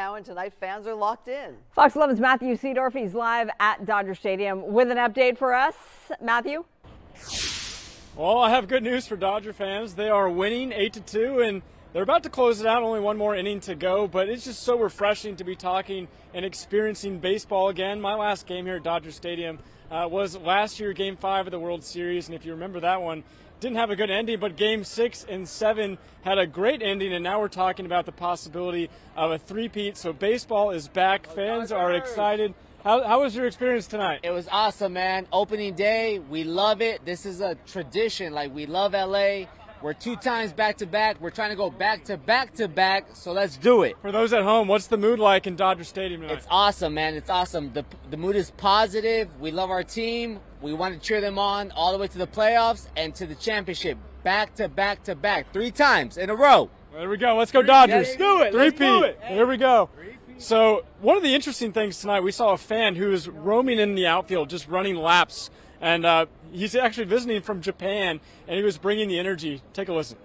now, and tonight fans are locked in. Fox 11's Matthew Seedorf, he's live at Dodger Stadium with an update for us. Matthew? Well, I have good news for Dodger fans. They are winning 8-2, and they're about to close it out. Only one more inning to go, but it's just so refreshing to be talking and experiencing baseball again. My last game here at Dodger Stadium was last year, Game 5 of the World Series, and if you remember that one, didn't have a good ending, but Game 6 and 7 had a great ending, and now we're talking about the possibility of a three-peat. So baseball is back. Fans are excited. How was your experience tonight? It was awesome, man. Opening day, we love it. This is a tradition. Like, we love LA. We're 2 times back-to-back. We're trying to go back-to-back-to-back, so let's do it. For those at home, what's the mood like in Dodger Stadium tonight? It's awesome, man. It's awesome. The mood is positive. We love our team. We want to cheer them on all the way to the playoffs and to the championship. Back-to-back-to-back. 3 times in a row. There we go. Let's go, Dodgers. Let's do it. Three-peat. Here we go. So one of the interesting things tonight, we saw a fan who was roaming in the outfield, just running laps. And he's actually visiting from Japan, and he was bringing the energy. Take a listen.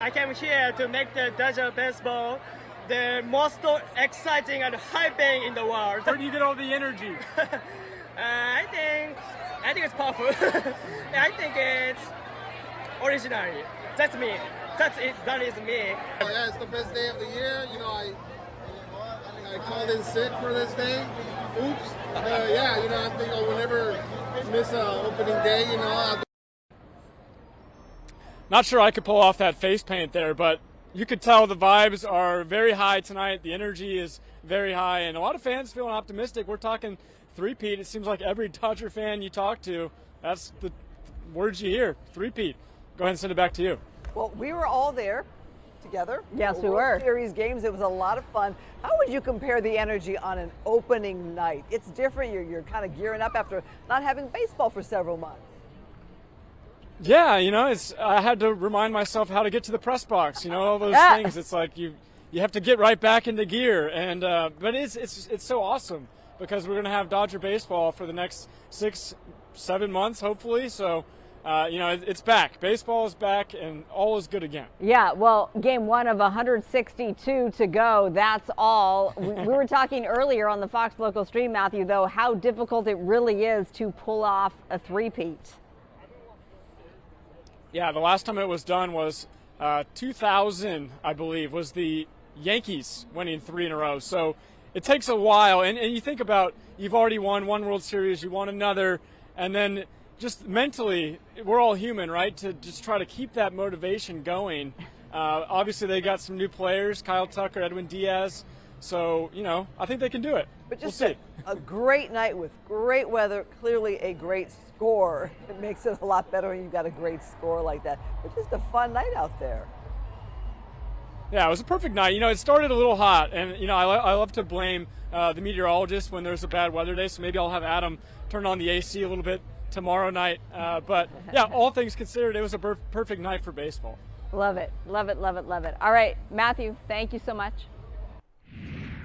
I came here to make the Dodger baseball the most exciting and hyping in the world. Where do you get all the energy? I think it's powerful. I think it's original. That's me. That's it. That is me. Yeah, it's the best day of the year. You know, I called in sick for this day. Oops. Yeah, you know, I think I will never miss an opening day, you know. Not sure I could pull off that face paint there, but you could tell the vibes are very high tonight. The energy is very high, and a lot of fans feeling optimistic. We're talking three-peat. It seems like every Dodger fan you talk to, that's the words you hear, three-peat. Go ahead and send it back to you. Well, we were all there together. Yes, we were. World Series games. It was a lot of fun. How would you compare the energy on an opening night? It's different. You're kind of gearing up after not having baseball for several months. Yeah, you know, I had to remind myself how to get to the press box. You know, all those things. It's like you have to get right back into gear. And but it's so awesome because we're going to have Dodger baseball for the next 6-7 months, hopefully. So. You know, it's back. Baseball is back, and all is good again. Yeah, well, game 1 of 162 to go. That's all. We were talking earlier on the Fox Local stream, Matthew, though, how difficult it really is to pull off a three-peat. Yeah, the last time it was done was 2000, I believe, was the Yankees winning 3 in a row. So it takes a while, and you think about you've already won one World Series, you won another, and then just mentally, we're all human, right? To just try to keep that motivation going. Obviously, they got some new players, Kyle Tucker, Edwin Diaz. So, you know, I think they can do it. But just we'll see. A great night with great weather, clearly a great score. It makes it a lot better when you've got a great score like that. But just a fun night out there. Yeah, it was a perfect night. You know, it started a little hot, and, you know, I love to blame the meteorologist when there's a bad weather day, so maybe I'll have Adam turn on the AC a little bit tomorrow night. But yeah, all things considered, it was a perfect night for baseball. Love it. Love it, love it, love it. All right, Matthew, thank you so much.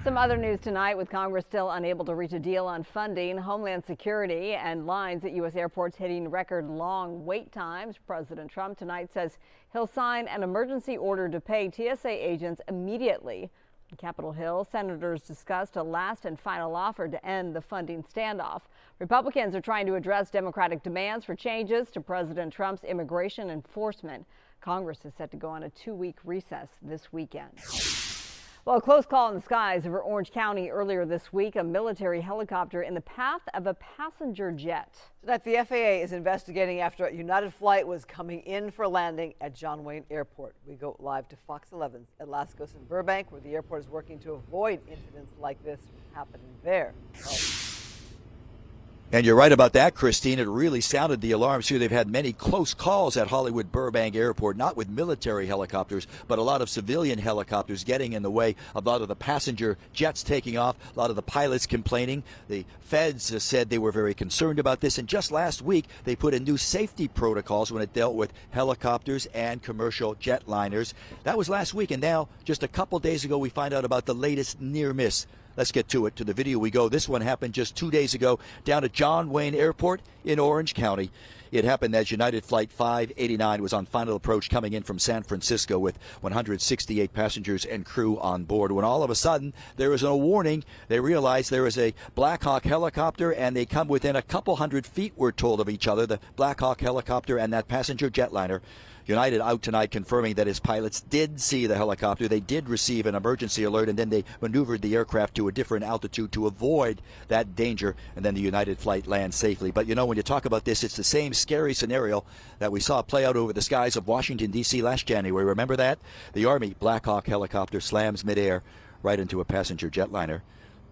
Some other news tonight with Congress still unable to reach a deal on funding, Homeland Security and lines at U.S. airports hitting record long wait times. President Trump tonight says he'll sign an emergency order to pay TSA agents immediately. On Capitol Hill, senators discussed a last and final offer to end the funding standoff. Republicans are trying to address Democratic demands for changes to President Trump's immigration enforcement. Congress is set to go on a 2-week recess this weekend. Well, a close call in the skies over Orange County earlier this week. A military helicopter in the path of a passenger jet. Tonight, the FAA is investigating after a United flight was coming in for landing at John Wayne Airport. We go live to Fox 11 at Lascaux in Burbank, where the airport is working to avoid incidents like this happening there. And you're right about that, Christine. It really sounded the alarms here. They've had many close calls at Hollywood Burbank Airport, not with military helicopters, but a lot of civilian helicopters getting in the way. A lot of the passenger jets taking off, a lot of the pilots complaining. The feds said they were very concerned about this. And just last week, they put in new safety protocols when it dealt with helicopters and commercial jetliners. That was last week. And now, just a couple days ago, we find out about the latest near miss. Let's get to it. To the video we go. This one happened just 2 days ago down at John Wayne Airport in Orange County. It happened as United Flight 589 was on final approach coming in from San Francisco with 168 passengers and crew on board. When all of a sudden there was a warning, they realized there was a Black Hawk helicopter and they come within a couple hundred feet, we're told, of each other, the Black Hawk helicopter and that passenger jetliner. United out tonight confirming that his pilots did see the helicopter. They did receive an emergency alert, and then they maneuvered the aircraft to a different altitude to avoid that danger, and then the United flight lands safely. But you know, when you talk about this, it's the same scary scenario that we saw play out over the skies of Washington, D.C. last January. Remember that? The Army Black Hawk helicopter slams midair right into a passenger jetliner.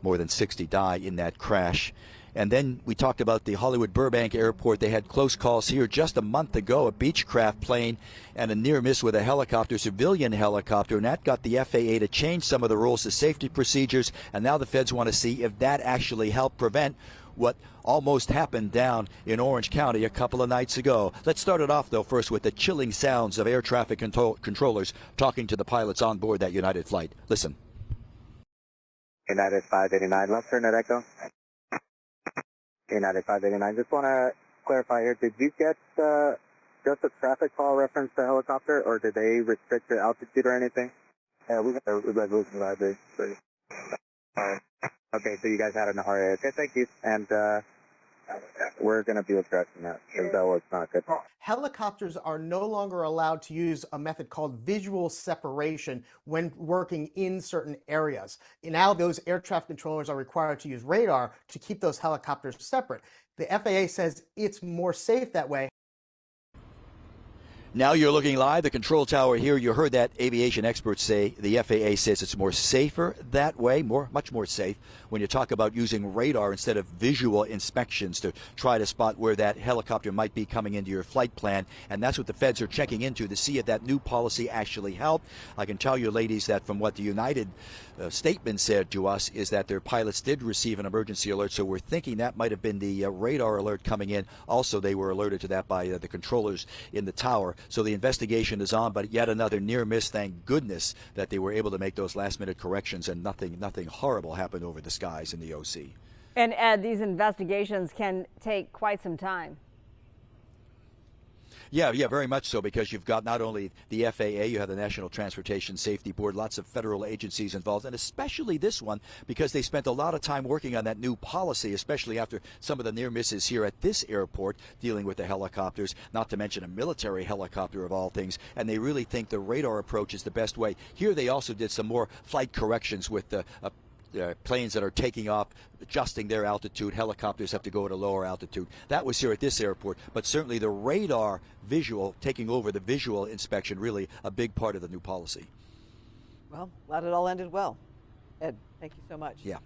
More than 60 die in that crash. And then we talked about the Hollywood Burbank Airport. They had close calls here just a month ago, a Beechcraft plane and a near miss with a helicopter, civilian helicopter, and that got the FAA to change some of the rules, the safety procedures, and now the feds want to see if that actually helped prevent what almost happened down in Orange County a couple of nights ago. Let's start it off, though, first with the chilling sounds of air traffic controllers talking to the pilots on board that United flight. Listen. United 589, left turn at Echo. United 589, just want to clarify here, did you get just a traffic call reference to helicopter, or did they restrict the altitude or anything? Yeah, we got a resolution library. Alright. Okay, so you guys had an RA. Okay, thank you. And we're going to be addressing that, because that was not good. Helicopters are no longer allowed to use a method called visual separation when working in certain areas. And now those air traffic controllers are required to use radar to keep those helicopters separate. The FAA says it's more safe that way. Now you're looking live, the control tower here. You heard that aviation experts say the FAA says it's more safer that way, much more safe when you talk about using radar instead of visual inspections to try to spot where that helicopter might be coming into your flight plan. And that's what the feds are checking into to see if that new policy actually helped. I can tell you, ladies, that from what the United statement said to us is that their pilots did receive an emergency alert, so we're thinking that might have been the radar alert coming in. Also, they were alerted to that by the controllers in the tower. So the investigation is on, but yet another near miss. Thank goodness that they were able to make those last-minute corrections and nothing horrible happened over the skies in the OC. And Ed, these investigations can take quite some time. Yeah, very much so, because you've got not only the FAA, you have the National Transportation Safety Board, lots of federal agencies involved, and especially this one, because they spent a lot of time working on that new policy, especially after some of the near misses here at this airport dealing with the helicopters, not to mention a military helicopter of all things, and they really think the radar approach is the best way. Here they also did some more flight corrections with the planes that are taking off, adjusting their altitude. Helicopters have to go at a lower altitude. That was here at this airport, but certainly the radar visual, taking over the visual inspection, really a big part of the new policy. Well, glad it all ended well. Ed, thank you so much. Yeah.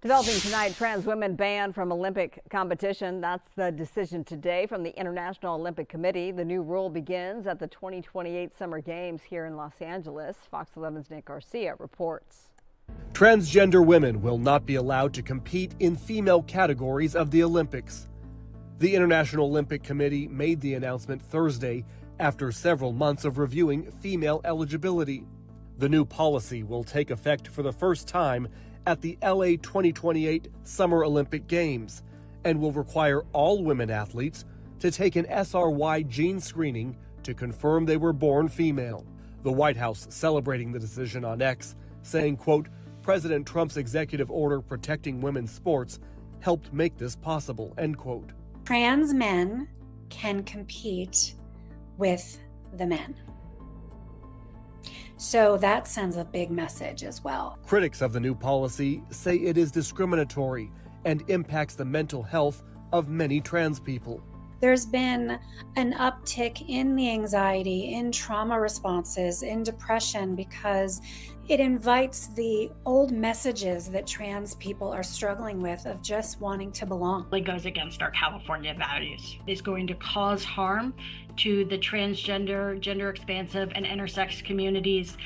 Developing tonight, trans women banned from Olympic competition. That's the decision today from the International Olympic Committee. The new rule begins at the 2028 Summer Games here in Los Angeles. Fox 11's Nick Garcia reports. Transgender women will not be allowed to compete in female categories of the Olympics. The International Olympic Committee made the announcement Thursday after several months of reviewing female eligibility. The new policy will take effect for the first time at the LA 2028 Summer Olympic Games and will require all women athletes to take an SRY gene screening to confirm they were born female. The White House celebrating the decision on X, saying, quote, President Trump's executive order protecting women's sports helped make this possible, end quote. Trans men can compete with the men. So that sends a big message as well. Critics of the new policy say it is discriminatory and impacts the mental health of many trans people. There's been an uptick in the anxiety, in trauma responses, in depression, because it invites the old messages that trans people are struggling with of just wanting to belong. It goes against our California values. It's going to cause harm to the transgender, gender expansive, and intersex communities,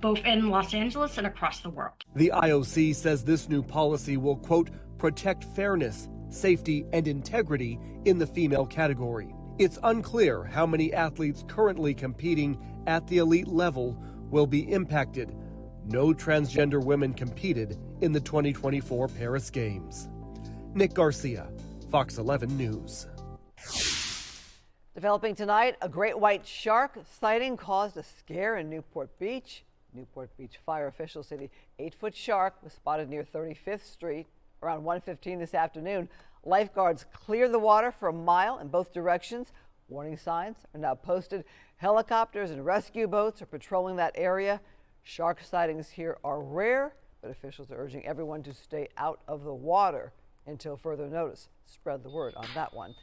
both in Los Angeles and across the world. The IOC says this new policy will, quote, protect fairness, safety, and integrity in the female category. It's unclear how many athletes currently competing at the elite level will be impacted, no transgender women competed in the 2024 Paris Games. Nick Garcia, Fox 11 News. Developing tonight, a great white shark sighting caused a scare in Newport Beach. Newport Beach fire officials say the 8-foot shark was spotted near 35th Street around 1:15 this afternoon. Lifeguards cleared the water for a mile in both directions. Warning signs are now posted. Helicopters and rescue boats are patrolling that area. Shark sightings here are rare, but officials are urging everyone to stay out of the water until further notice. Spread the word on that one.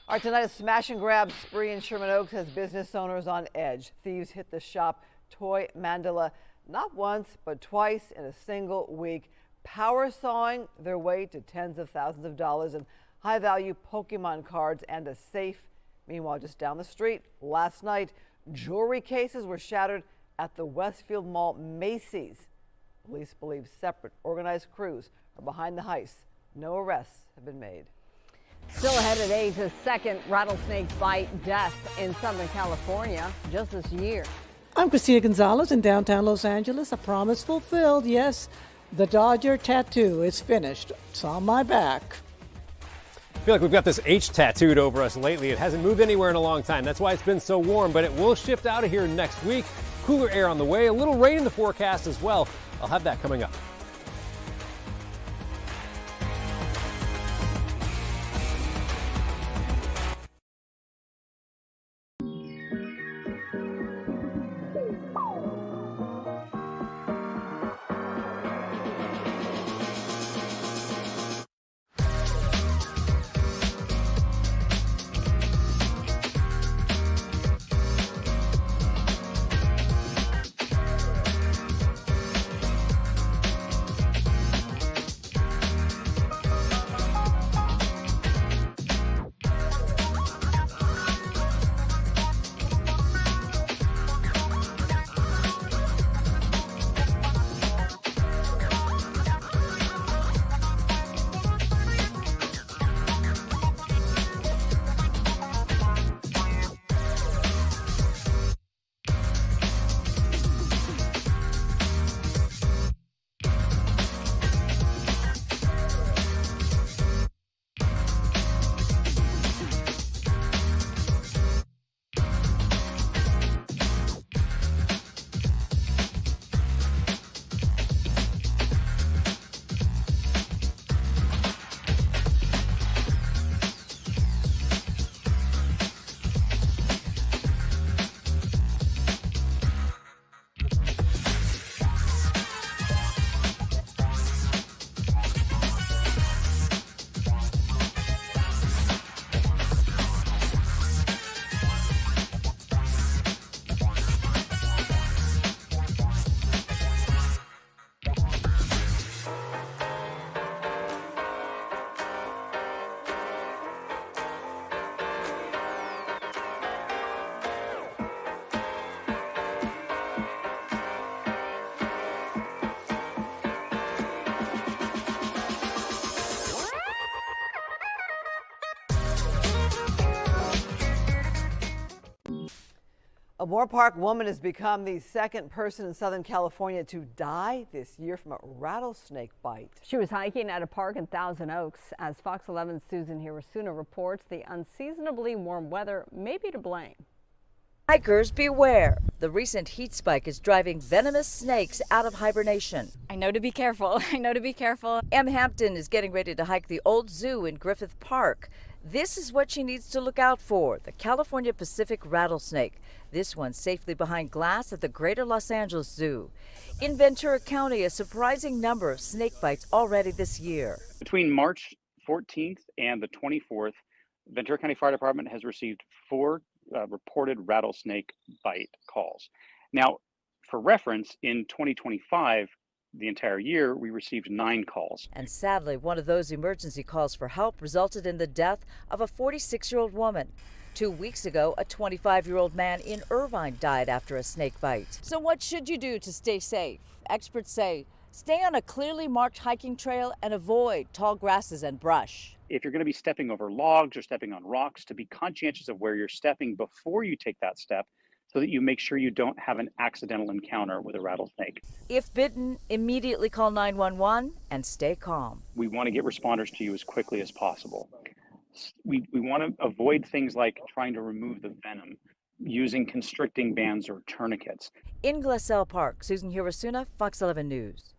All right, tonight a smash and grab spree in Sherman Oaks has business owners on edge. Thieves hit the shop Toy Mandala not once, but twice in a single week, power sawing their way to tens of thousands of dollars in high-value Pokemon cards and a safe. Meanwhile, just down the street, last night, jewelry cases were shattered at the Westfield Mall Macy's. Police believe separate organized crews are behind the heist. No arrests have been made. Still ahead at 8, a second rattlesnake bite death in Southern California just this year. I'm Christina Gonzalez in downtown Los Angeles. A promise fulfilled. Yes, the Dodger tattoo is finished. It's on my back. I feel like we've got this H tattooed over us lately. It hasn't moved anywhere in a long time. That's why it's been so warm, but it will shift out of here next week. Cooler air on the way, a little rain in the forecast as well. I'll have that coming up. A Moore Park woman has become the second person in Southern California to die this year from a rattlesnake bite. She was hiking at a park in Thousand Oaks. As Fox 11's Susan Hirosuna reports, the unseasonably warm weather may be to blame. Hikers beware. The recent heat spike is driving venomous snakes out of hibernation. I know to be careful. I know to be careful. M. Hampton is getting ready to hike the old zoo in Griffith Park. This is what she needs to look out for, the California Pacific rattlesnake. This one safely behind glass at the Greater Los Angeles Zoo. In Ventura County, a surprising number of snake bites already this year. Between March 14th and the 24th, Ventura County Fire Department has received 4 reported rattlesnake bite calls. Now, for reference, in 2025, the entire year, we received 9 calls. And sadly, one of those emergency calls for help resulted in the death of a 46-year-old woman. 2 weeks ago, a 25-year-old man in Irvine died after a snake bite. So what should you do to stay safe? Experts say stay on a clearly marked hiking trail and avoid tall grasses and brush. If you're going to be stepping over logs or stepping on rocks, to be conscientious of where you're stepping before you take that step so that you make sure you don't have an accidental encounter with a rattlesnake. If bitten, immediately call 911 and stay calm. We want to get responders to you as quickly as possible. We want to avoid things like trying to remove the venom, using constricting bands or tourniquets. In Glassell Park, Susan Hirosuna, Fox 11 News.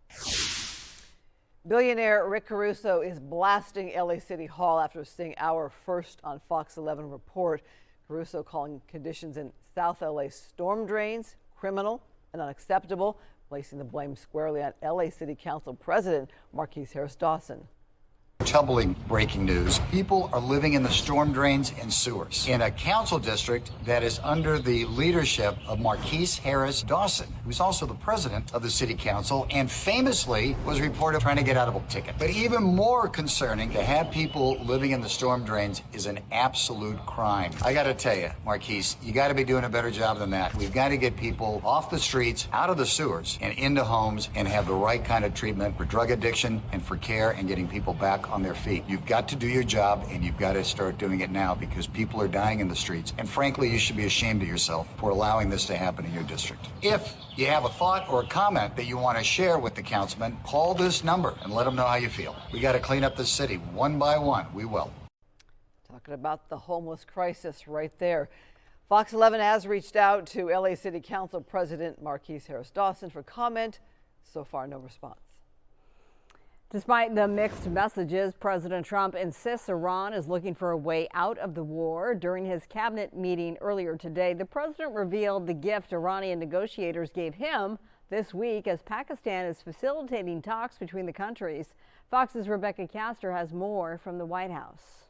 Billionaire Rick Caruso is blasting LA City Hall after seeing our first on Fox 11 report. Caruso calling conditions in South LA storm drains criminal and unacceptable, placing the blame squarely on LA City Council President Marquise Harris Dawson. Troubling breaking news. People are living in the storm drains and sewers in a council district that is under the leadership of Marquise Harris Dawson, who's also the president of the city council and famously was reported trying to get out of a ticket. But even more concerning, to have people living in the storm drains is an absolute crime. I got to tell you, Marquise, you got to be doing a better job than that. We've got to get people off the streets, out of the sewers, and into homes and have the right kind of treatment for drug addiction and for care and getting people back on their feet. You've got to do your job, and you've got to start doing it now because people are dying in the streets. And frankly, you should be ashamed of yourself for allowing this to happen in your district. If you have a thought or a comment that you want to share with the councilman, call this number and let them know how you feel. We got to clean up the city one by one. We will. Talking about the homeless crisis right there. Fox 11 has reached out to LA City Council President Marquise Harris Dawson for comment. So far, no response. Despite the mixed messages, President Trump insists Iran is looking for a way out of the war. During his cabinet meeting earlier today, the president revealed the gift Iranian negotiators gave him this week as Pakistan is facilitating talks between the countries. Fox's Rebecca Castor has more from the White House.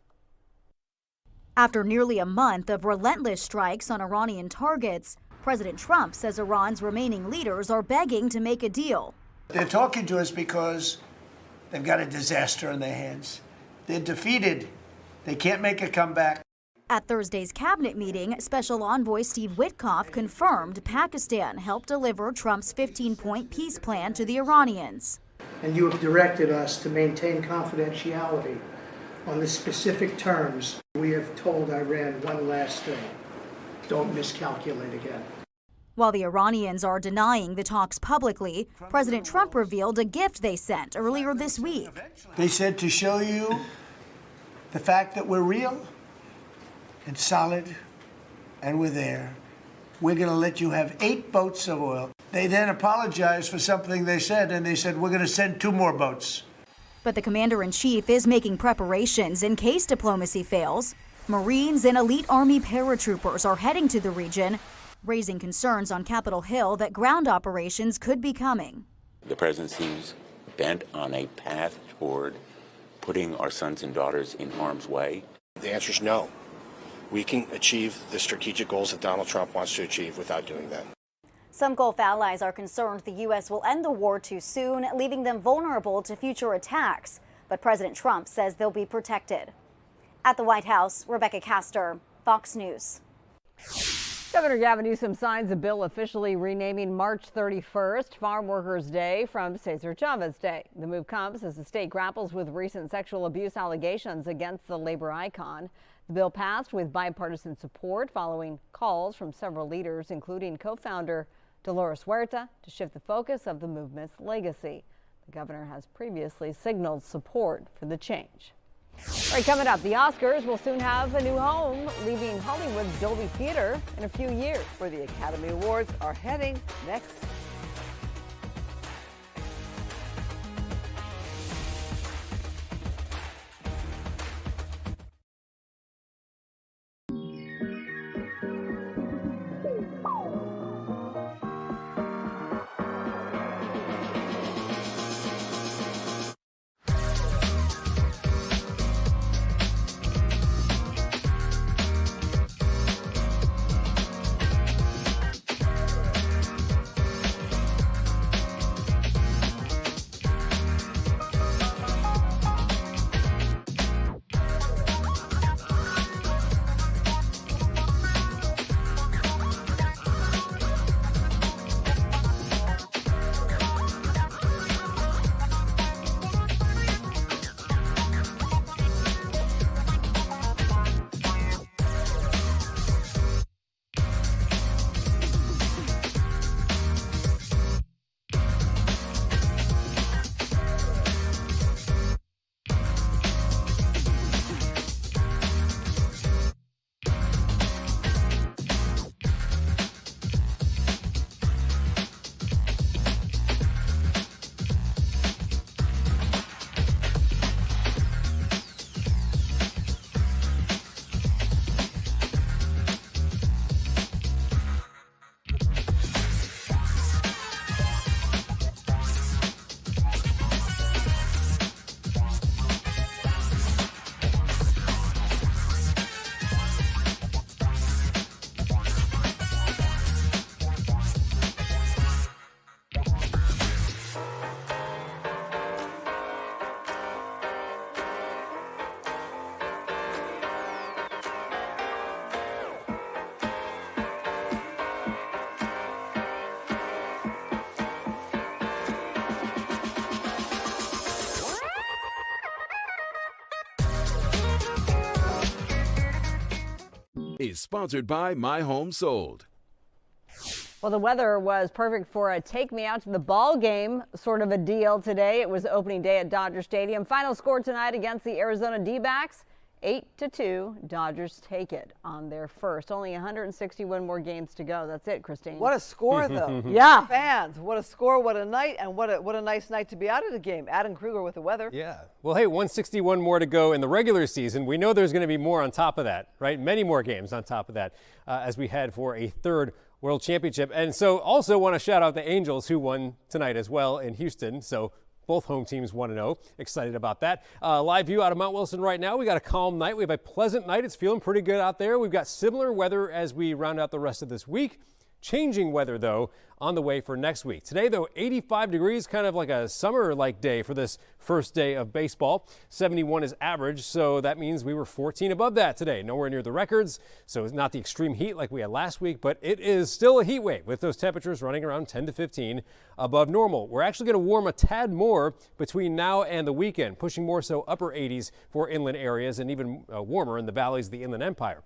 After nearly a month of relentless strikes on Iranian targets, President Trump says Iran's remaining leaders are begging to make a deal. They're talking to us because they've got a disaster on their hands. They're defeated. They can't make a comeback. At Thursday's cabinet meeting, Special Envoy Steve Witkoff confirmed Pakistan helped deliver Trump's 15-point peace plan to the Iranians. And you have directed us to maintain confidentiality on the specific terms. We have told Iran one last thing: don't miscalculate again. While the Iranians are denying the talks publicly, President Trump revealed a gift they sent earlier this week. They said to show you the fact that we're real and solid and we're there, we're going to let you have 8 boats of oil. They then apologized for something they said, and they said, we're going to send 2 more boats. But the commander-in-chief is making preparations in case diplomacy fails. Marines and elite Army paratroopers are heading to the region, raising concerns on Capitol Hill that ground operations could be coming. The president seems bent on a path toward putting our sons and daughters in harm's way. The answer is no. We can achieve the strategic goals that Donald Trump wants to achieve without doing that. Some Gulf allies are concerned the U.S. will end the war too soon, leaving them vulnerable to future attacks. But President Trump says they'll be protected. At the White House, Rebecca Castor, Fox News. Governor Gavin Newsom signs a bill officially renaming March 31st Farm Workers' Day from Cesar Chavez Day. The move comes as the state grapples with recent sexual abuse allegations against the labor icon. The bill passed with bipartisan support following calls from several leaders, including co-founder Dolores Huerta, to shift the focus of the movement's legacy. The governor has previously signaled support for the change. All right, coming up, the Oscars will soon have a new home, leaving Hollywood's Dolby Theater in a few years. Where the Academy Awards are heading next. Days, sponsored by My Home Sold. Well, the weather was perfect for a take me out to the ball game sort of a deal today. It was opening day at Dodger Stadium. Final score tonight against the Arizona D-backs, 8-2. Dodgers take it on their first. Only 161 more games to go. That's it, Christine. What a score, though. Yeah. Fans, what a score, what a night, and what a nice night to be out at a game. Adam Kruger with the weather. Yeah. Well, hey, 161 more to go in the regular season. We know there's going to be more on top of that, right? Many more games on top of that as we head for a third World Championship. And so also want to shout out the Angels, who won tonight as well in Houston. So both home teams 1-0. Excited about that. Live view out of Mount Wilson right now. We got a calm night. We have a pleasant night. It's feeling pretty good out there. We've got similar weather as we round out the rest of this week. Changing weather, though, on the way for next week. Today, though, 85 degrees, kind of like a summer-like day for this first day of baseball. 71 is average, so that means we were 14 above that today. Nowhere near the records, so it's not the extreme heat like we had last week, but it is still a heat wave with those temperatures running around 10 to 15 above normal. We're actually going to warm a tad more between now and the weekend, pushing more so upper 80s for inland areas and even warmer in the valleys of the Inland Empire.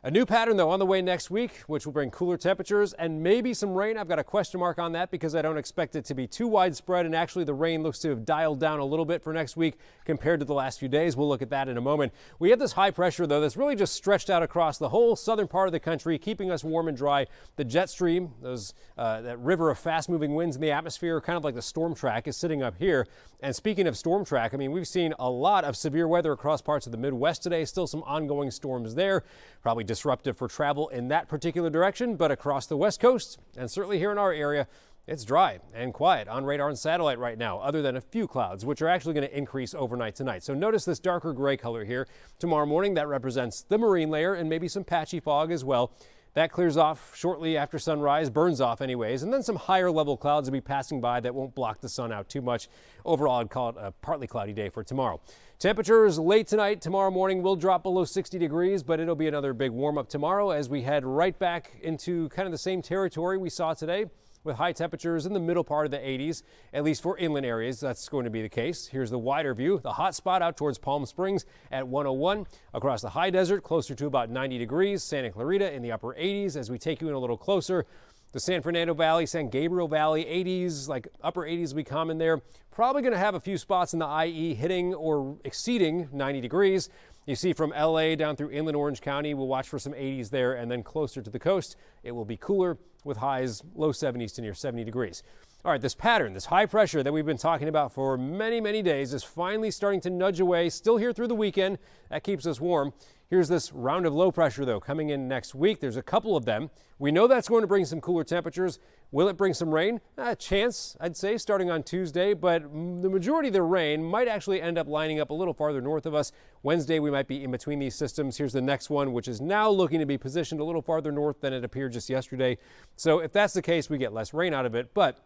A new pattern, though, on the way next week, which will bring cooler temperatures and maybe some rain. I've got a question mark on that because I don't expect it to be too widespread, and actually the rain looks to have dialed down a little bit for next week compared to the last few days. We'll look at that in a moment. We have this high pressure, though, that's really just stretched out across the whole southern part of the country, keeping us warm and dry. The jet stream, that river of fast-moving winds in the atmosphere, kind of like the storm track, is sitting up here. And speaking of storm track, I mean, we've seen a lot of severe weather across parts of the Midwest today. Still some ongoing storms there, probably disruptive for travel in that particular direction, but across the West Coast and certainly here in our area, it's dry and quiet on radar and satellite right now, other than a few clouds, which are actually going to increase overnight tonight. So notice this darker gray color here. Tomorrow morning, that represents the marine layer and maybe some patchy fog as well. That clears off shortly after sunrise, burns off anyways, and then some higher level clouds will be passing by that won't block the sun out too much. Overall, I'd call it a partly cloudy day for tomorrow. Temperatures late tonight, tomorrow morning will drop below 60 degrees, but it'll be another big warm up tomorrow as we head right back into kind of the same territory we saw today, with high temperatures in the middle part of the 80s, at least for inland areas. That's going to be the case. Here's the wider view. The hot spot out towards Palm Springs at 101. Across the high desert, closer to about 90 degrees. Santa Clarita in the upper 80s as we take you in a little closer. The San Fernando Valley, San Gabriel Valley, 80s, like upper 80s will be common there. Probably going to have a few spots in the IE hitting or exceeding 90 degrees. You see from LA down through inland Orange County, we'll watch for some 80s there, and then closer to the coast, it will be cooler with highs low 70s to near 70 degrees. All right, this pattern, this high pressure that we've been talking about for many, many days is finally starting to nudge away, still here through the weekend. That keeps us warm. Here's this round of low pressure, though, coming in next week. There's a couple of them. We know that's going to bring some cooler temperatures. Will it bring some rain? A chance, I'd say, starting on Tuesday, but the majority of the rain might actually end up lining up a little farther north of us. Wednesday, we might be in between these systems. Here's the next one, which is now looking to be positioned a little farther north than it appeared just yesterday. So if that's the case, we get less rain out of it, but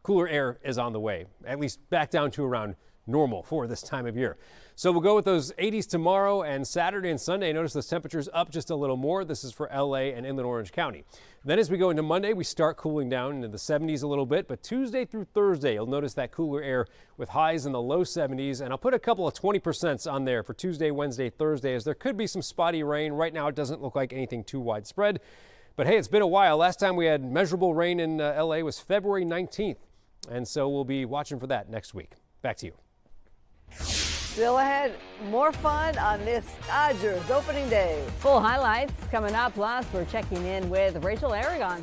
cooler air is on the way, at least back down to around normal for this time of year. So we'll go with those 80s tomorrow and Saturday and Sunday. Notice those temperatures up just a little more. This is for LA and inland Orange County. Then as we go into Monday, we start cooling down into the 70s a little bit, but Tuesday through Thursday, you'll notice that cooler air with highs in the low 70s. And I'll put a couple of 20% on there for Tuesday, Wednesday, Thursday, as there could be some spotty rain. Right now, it doesn't look like anything too widespread, but hey, it's been a while. Last time we had measurable rain in LA was February 19th. And so we'll be watching for that next week. Back to you. Still ahead, more fun on this Dodgers opening day. Full highlights coming up. Plus, we're checking in with Rachel Aragon.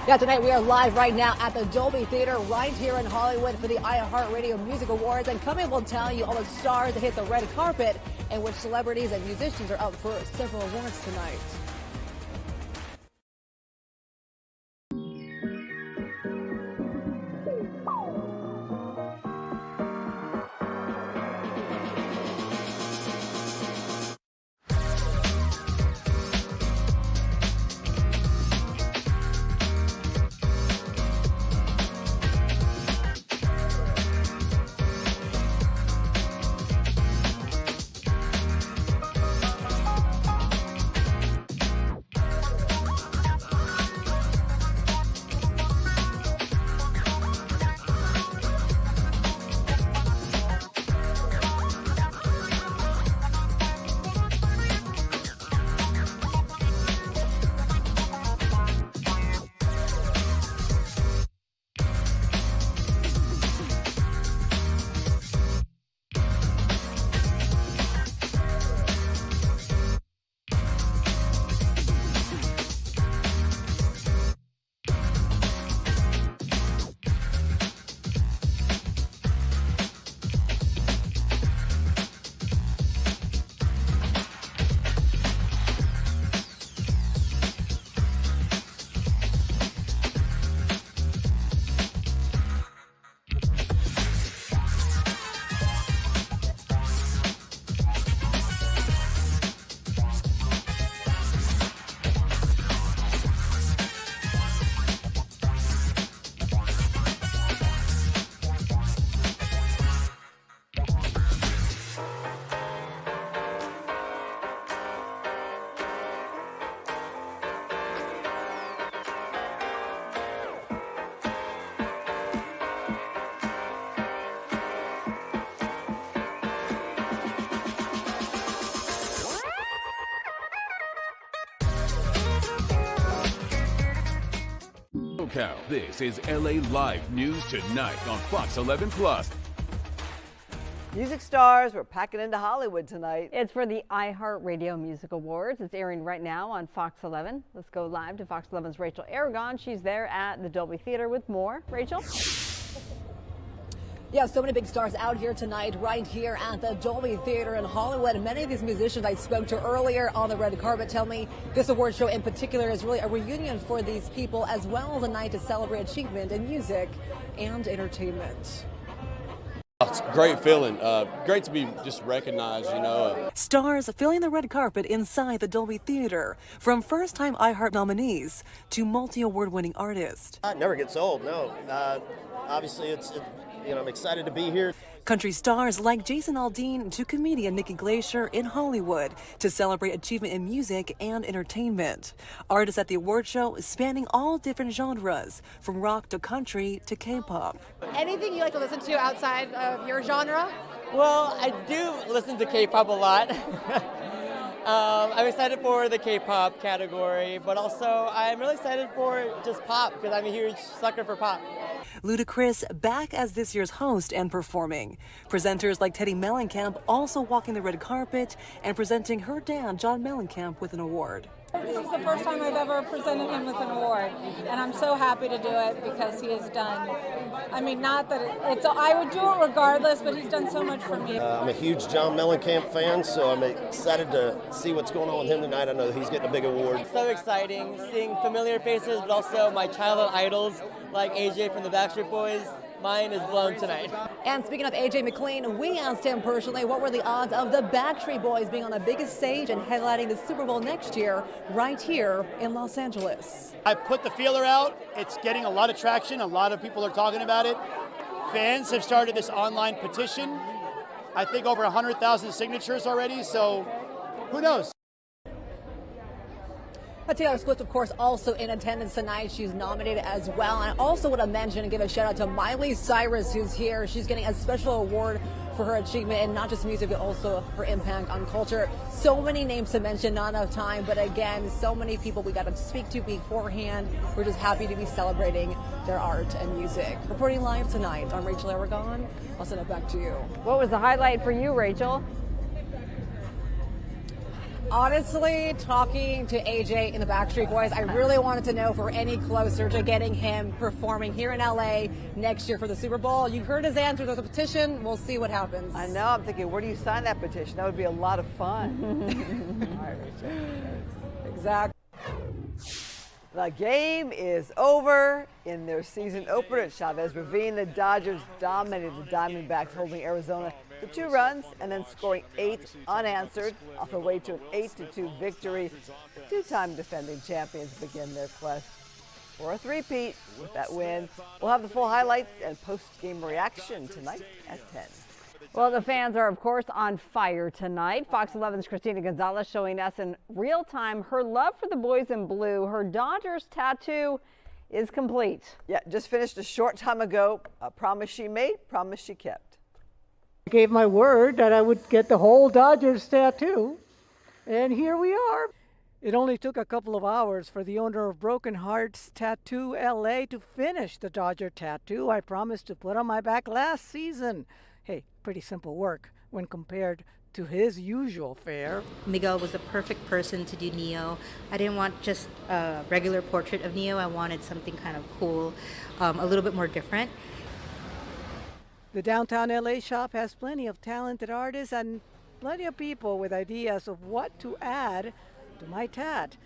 Yeah, tonight we are live right now at the Dolby Theater right here in Hollywood for the iHeartRadio Music Awards. And coming, we'll tell you all the stars that hit the red carpet and which celebrities and musicians are up for several awards tonight. SoCal. This is LA Live News Tonight on Fox 11 Plus. Music stars were packing into Hollywood tonight. It's for the iHeartRadio Music Awards. It's airing right now on Fox 11. Let's go live to Fox 11's Rachel Aragon. She's there at the Dolby Theater with more. Rachel? Yeah, so many big stars out here tonight, right here at the Dolby Theater in Hollywood. Many of these musicians I spoke to earlier on the red carpet tell me this award show in particular is really a reunion for these people, as well as a night to celebrate achievement in music and entertainment. It's a great feeling. Great to be just recognized, you know. Stars filling the red carpet inside the Dolby Theater, from first-time iHeart nominees to multi-award winning artists. It never gets old, no. Obviously, I'm excited to be here. Country stars like Jason Aldean to comedian Nikki Glaser in Hollywood to celebrate achievement in music and entertainment. Artists at the award show spanning all different genres, from rock to country to K-pop. Anything you like to listen to outside of your genre? Well, I do listen to K-pop a lot. I'm excited for the K-pop category, but also I'm really excited for just pop because I'm a huge sucker for pop. Ludacris back as this year's host and performing. Presenters like Teddy Mellencamp also walking the red carpet and presenting her dad, John Mellencamp, with an award. This is the first time I've ever presented him with an award, and I'm so happy to do it because he has done, I mean, not that I would do it regardless, but he's done so much for me. I'm a huge John Mellencamp fan, so I'm excited to see what's going on with him tonight. I know he's getting a big award. So exciting, seeing familiar faces, but also my childhood idols like AJ from the Backstreet Boys. Mine is blown tonight. And speaking of AJ McLean, we asked him personally what were the odds of the Backstreet Boys being on the biggest stage and headlining the Super Bowl next year, right here in Los Angeles. I put the feeler out. It's getting a lot of traction. A lot of people are talking about it. Fans have started this online petition. I think over 100,000 signatures already, so who knows? Taylor Swift, of course, also in attendance tonight. She's nominated as well. And I also want to mention and give a shout out to Miley Cyrus, who's here. She's getting a special award for her achievement in not just music, but also her impact on culture. So many names to mention, not enough time. But again, so many people we got to speak to beforehand. We're just happy to be celebrating their art and music. Reporting live tonight, I'm Rachel Aragon. I'll send it back to you. What was the highlight for you, Rachel? Honestly, talking to AJ in the Backstreet Boys, I really wanted to know if we're any closer to getting him performing here in LA next year for the Super Bowl. You heard his answer. There's a petition. We'll see what happens. I know. I'm thinking, where do you sign that petition? That would be a lot of fun. All right, Rachel. Exactly. The game is over. In their season opener at Chavez Ravine, the Dodgers dominated the Diamondbacks, holding Arizona to 2 runs and then scoring 8 unanswered off the way to an 8-2 victory. The two-time defending champions begin their quest for a three-peat with that win. We'll have the full highlights and post-game reaction tonight at 10. Well, the fans are, of course, on fire tonight. Fox 11's Christina Gonzalez showing us in real time her love for the boys in blue. Her Dodgers tattoo is complete. Yeah, just finished a short time ago. A promise she made, promise she kept. I gave my word that I would get the whole Dodgers tattoo, and here we are. It only took a couple of hours for the owner of Broken Hearts Tattoo LA to finish the Dodger tattoo I promised to put on my back last season. Hey, pretty simple work when compared to his usual fare. Miguel was the perfect person to do Neo. I didn't want just a regular portrait of Neo. I wanted something kind of cool, a little bit more different. The downtown LA shop has plenty of talented artists and plenty of people with ideas of what to add to my tat.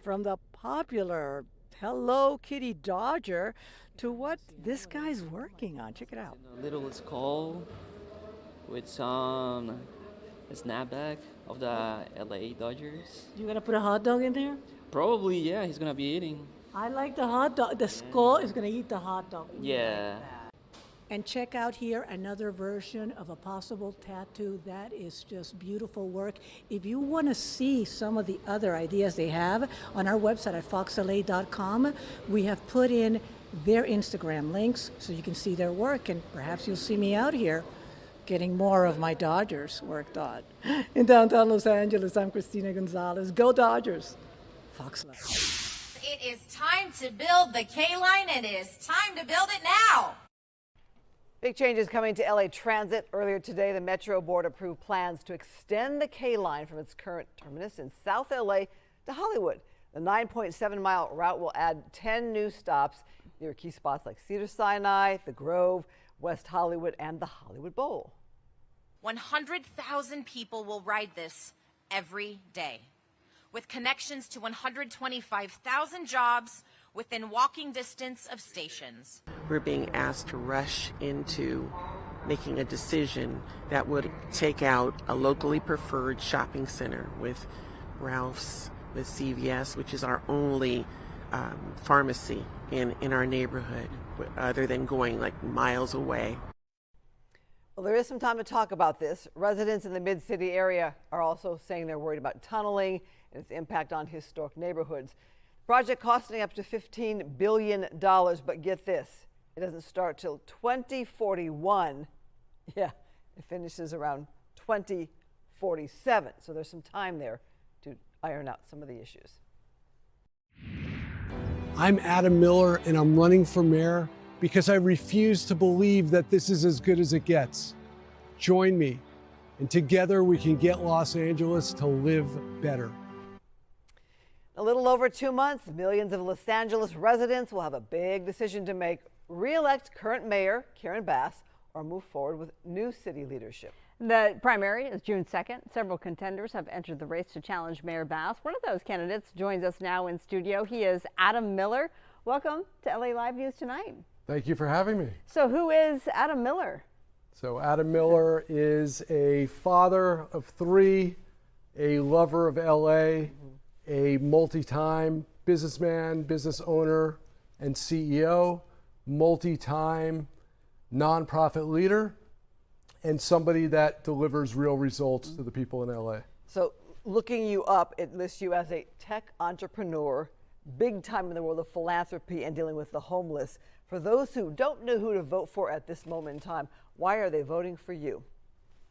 From the popular Hello Kitty Dodger to what this guy's working on. Check it out. A little skull with some snapback of the LA Dodgers. You gonna put a hot dog in there? Probably, yeah, he's gonna be eating. I like the hot dog. The skull is gonna eat the hot dog. Yeah. And check out here another version of a possible tattoo. That is just beautiful work. If you want to see some of the other ideas they have on our website at foxla.com, we have put in their Instagram links so you can see their work, and perhaps you'll see me out here getting more of my Dodgers work done. In downtown Los Angeles, I'm Christina Gonzalez. Go Dodgers. Fox 11. it is time to build the K-line, and it is time to build it now. Big changes coming to LA Transit. Earlier today, the Metro Board approved plans to extend the K-line from its current terminus in South LA to Hollywood. The 9.7-mile route will add 10 new stops near key spots like Cedars-Sinai, The Grove, West Hollywood, and the Hollywood Bowl. 100,000 people will ride this every day, with connections to 125,000 jobs within walking distance of stations. We're being asked to rush into making a decision that would take out a locally preferred shopping center with Ralph's, with CVS, which is our only pharmacy in our neighborhood, other than going like miles away. Well, there is some time to talk about this. Residents in the Mid-City area are also saying they're worried about tunneling and its impact on historic neighborhoods. Project costing up to $15 billion, but get this, it doesn't start till 2041. Yeah, it finishes around 2047. So there's some time there to iron out some of the issues. I'm Adam Miller, and I'm running for mayor because I refuse to believe that this is as good as it gets. Join me, and together we can get Los Angeles to live better. A little over 2 months, millions of Los Angeles residents will have a big decision to make: re-elect current mayor Karen Bass or move forward with new city leadership. The primary is June 2nd. Several contenders have entered the race to challenge Mayor Bass. One of those candidates joins us now in studio. He is Adam Miller. Welcome to LA Live News Tonight. Thank you for having me. So who is Adam Miller? So Adam Miller is a father of 3, a lover of LA, a multi-time businessman, business owner, and CEO, multi-time nonprofit leader, and somebody that delivers real results to the people in LA. So looking you up, it lists you as a tech entrepreneur, big time in the world of philanthropy and dealing with the homeless. For those who don't know who to vote for at this moment in time, why are they voting for you?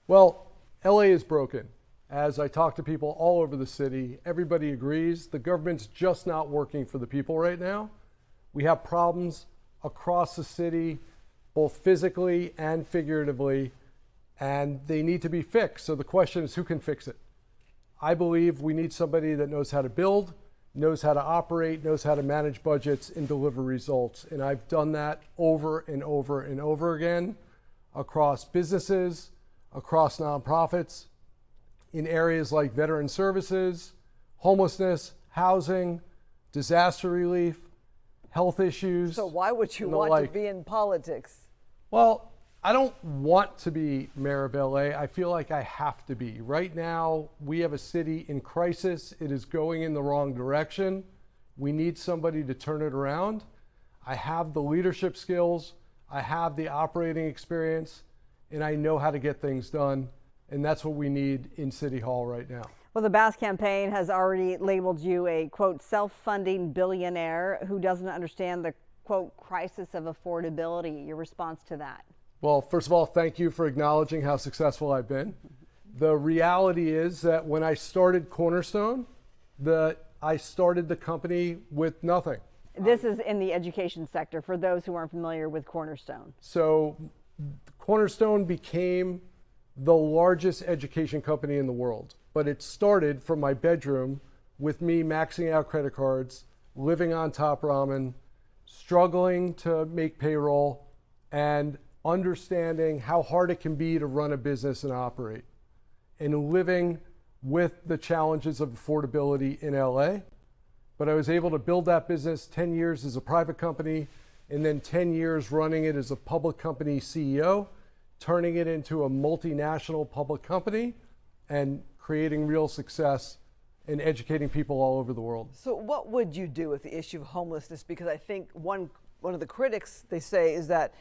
Well, LA is broken. As I talk to people all over the city, everybody agrees the government's just not working for the people right now. We have problems across the city, both physically and figuratively, and they need to be fixed. So the question is, who can fix it? I believe we need somebody that knows how to build, knows how to operate, knows how to manage budgets and deliver results. And I've done that over and over and over again across businesses, across nonprofits, in areas like veteran services, homelessness, housing, disaster relief, health issues. So why would you want to be in politics? Well, I don't want to be mayor of LA. I feel like I have to be. Right now, we have a city in crisis. It is going in the wrong direction. We need somebody to turn it around. I have the leadership skills, I have the operating experience, and I know how to get things done. And that's what we need in City Hall right now. Well, the Bass campaign has already labeled you a, quote, self-funding billionaire who doesn't understand the, quote, crisis of affordability. Your response to that? Well, first of all, thank you for acknowledging how successful I've been. The reality is that when I started Cornerstone, I started the company with nothing. This is in the education sector for those who aren't familiar with Cornerstone. So Cornerstone became the largest education company in the world, but it started from my bedroom with me maxing out credit cards, living on top ramen, struggling to make payroll, and understanding how hard it can be to run a business and operate, and living with the challenges of affordability in LA. But I was able to build that business 10 years as a private company, and then 10 years running it as a public company CEO, turning it into a multinational public company, and creating real success and educating people all over the world. So what would you do with the issue of homelessness? Because I think one of the critics, they say, is that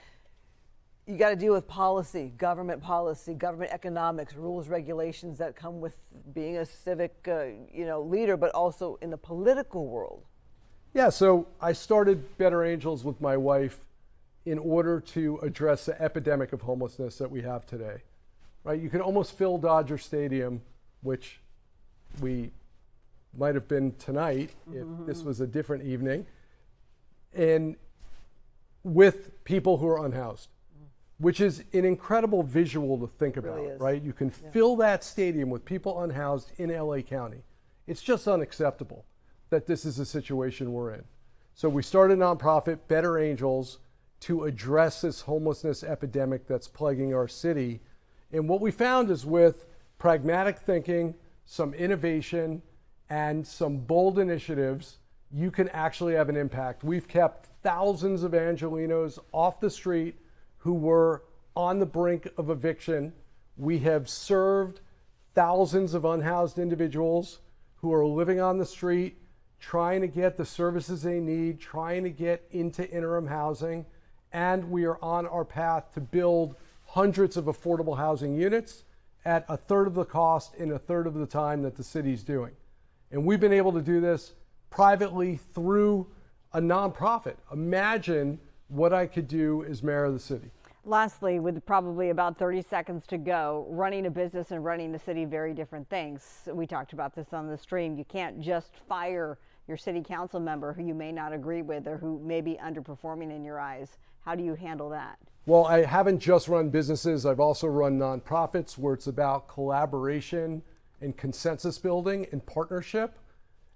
you got to deal with policy, government economics, rules, regulations that come with being a civic leader, but also in the political world. Yeah, so I started Better Angels with my wife in order to address the epidemic of homelessness that we have today, right? You can almost fill Dodger Stadium, which we might have been tonight if this was a different evening, and with people who are unhoused, which is an incredible visual to think about, really is. right? You can fill that stadium with people unhoused in LA County. It's just unacceptable that this is a situation we're in. So we started a nonprofit, Better Angels, to address this homelessness epidemic that's plaguing our city. And what we found is with pragmatic thinking, some innovation, and some bold initiatives, you can actually have an impact. We've kept thousands of Angelenos off the street who were on the brink of eviction. We have served thousands of unhoused individuals who are living on the street, trying to get the services they need, trying to get into interim housing. And we are on our path to build hundreds of affordable housing units at a third of the cost in a third of the time that the city's doing. And we've been able to do this privately through a nonprofit. Imagine what I could do as mayor of the city. Lastly, with probably about 30 seconds to go, running a business and running the city, very different things. We talked about this on the stream. You can't just fire your city council member who you may not agree with or who may be underperforming in your eyes. How do you handle that? Well, I haven't just run businesses. I've also run nonprofits where it's about collaboration and consensus building and partnership.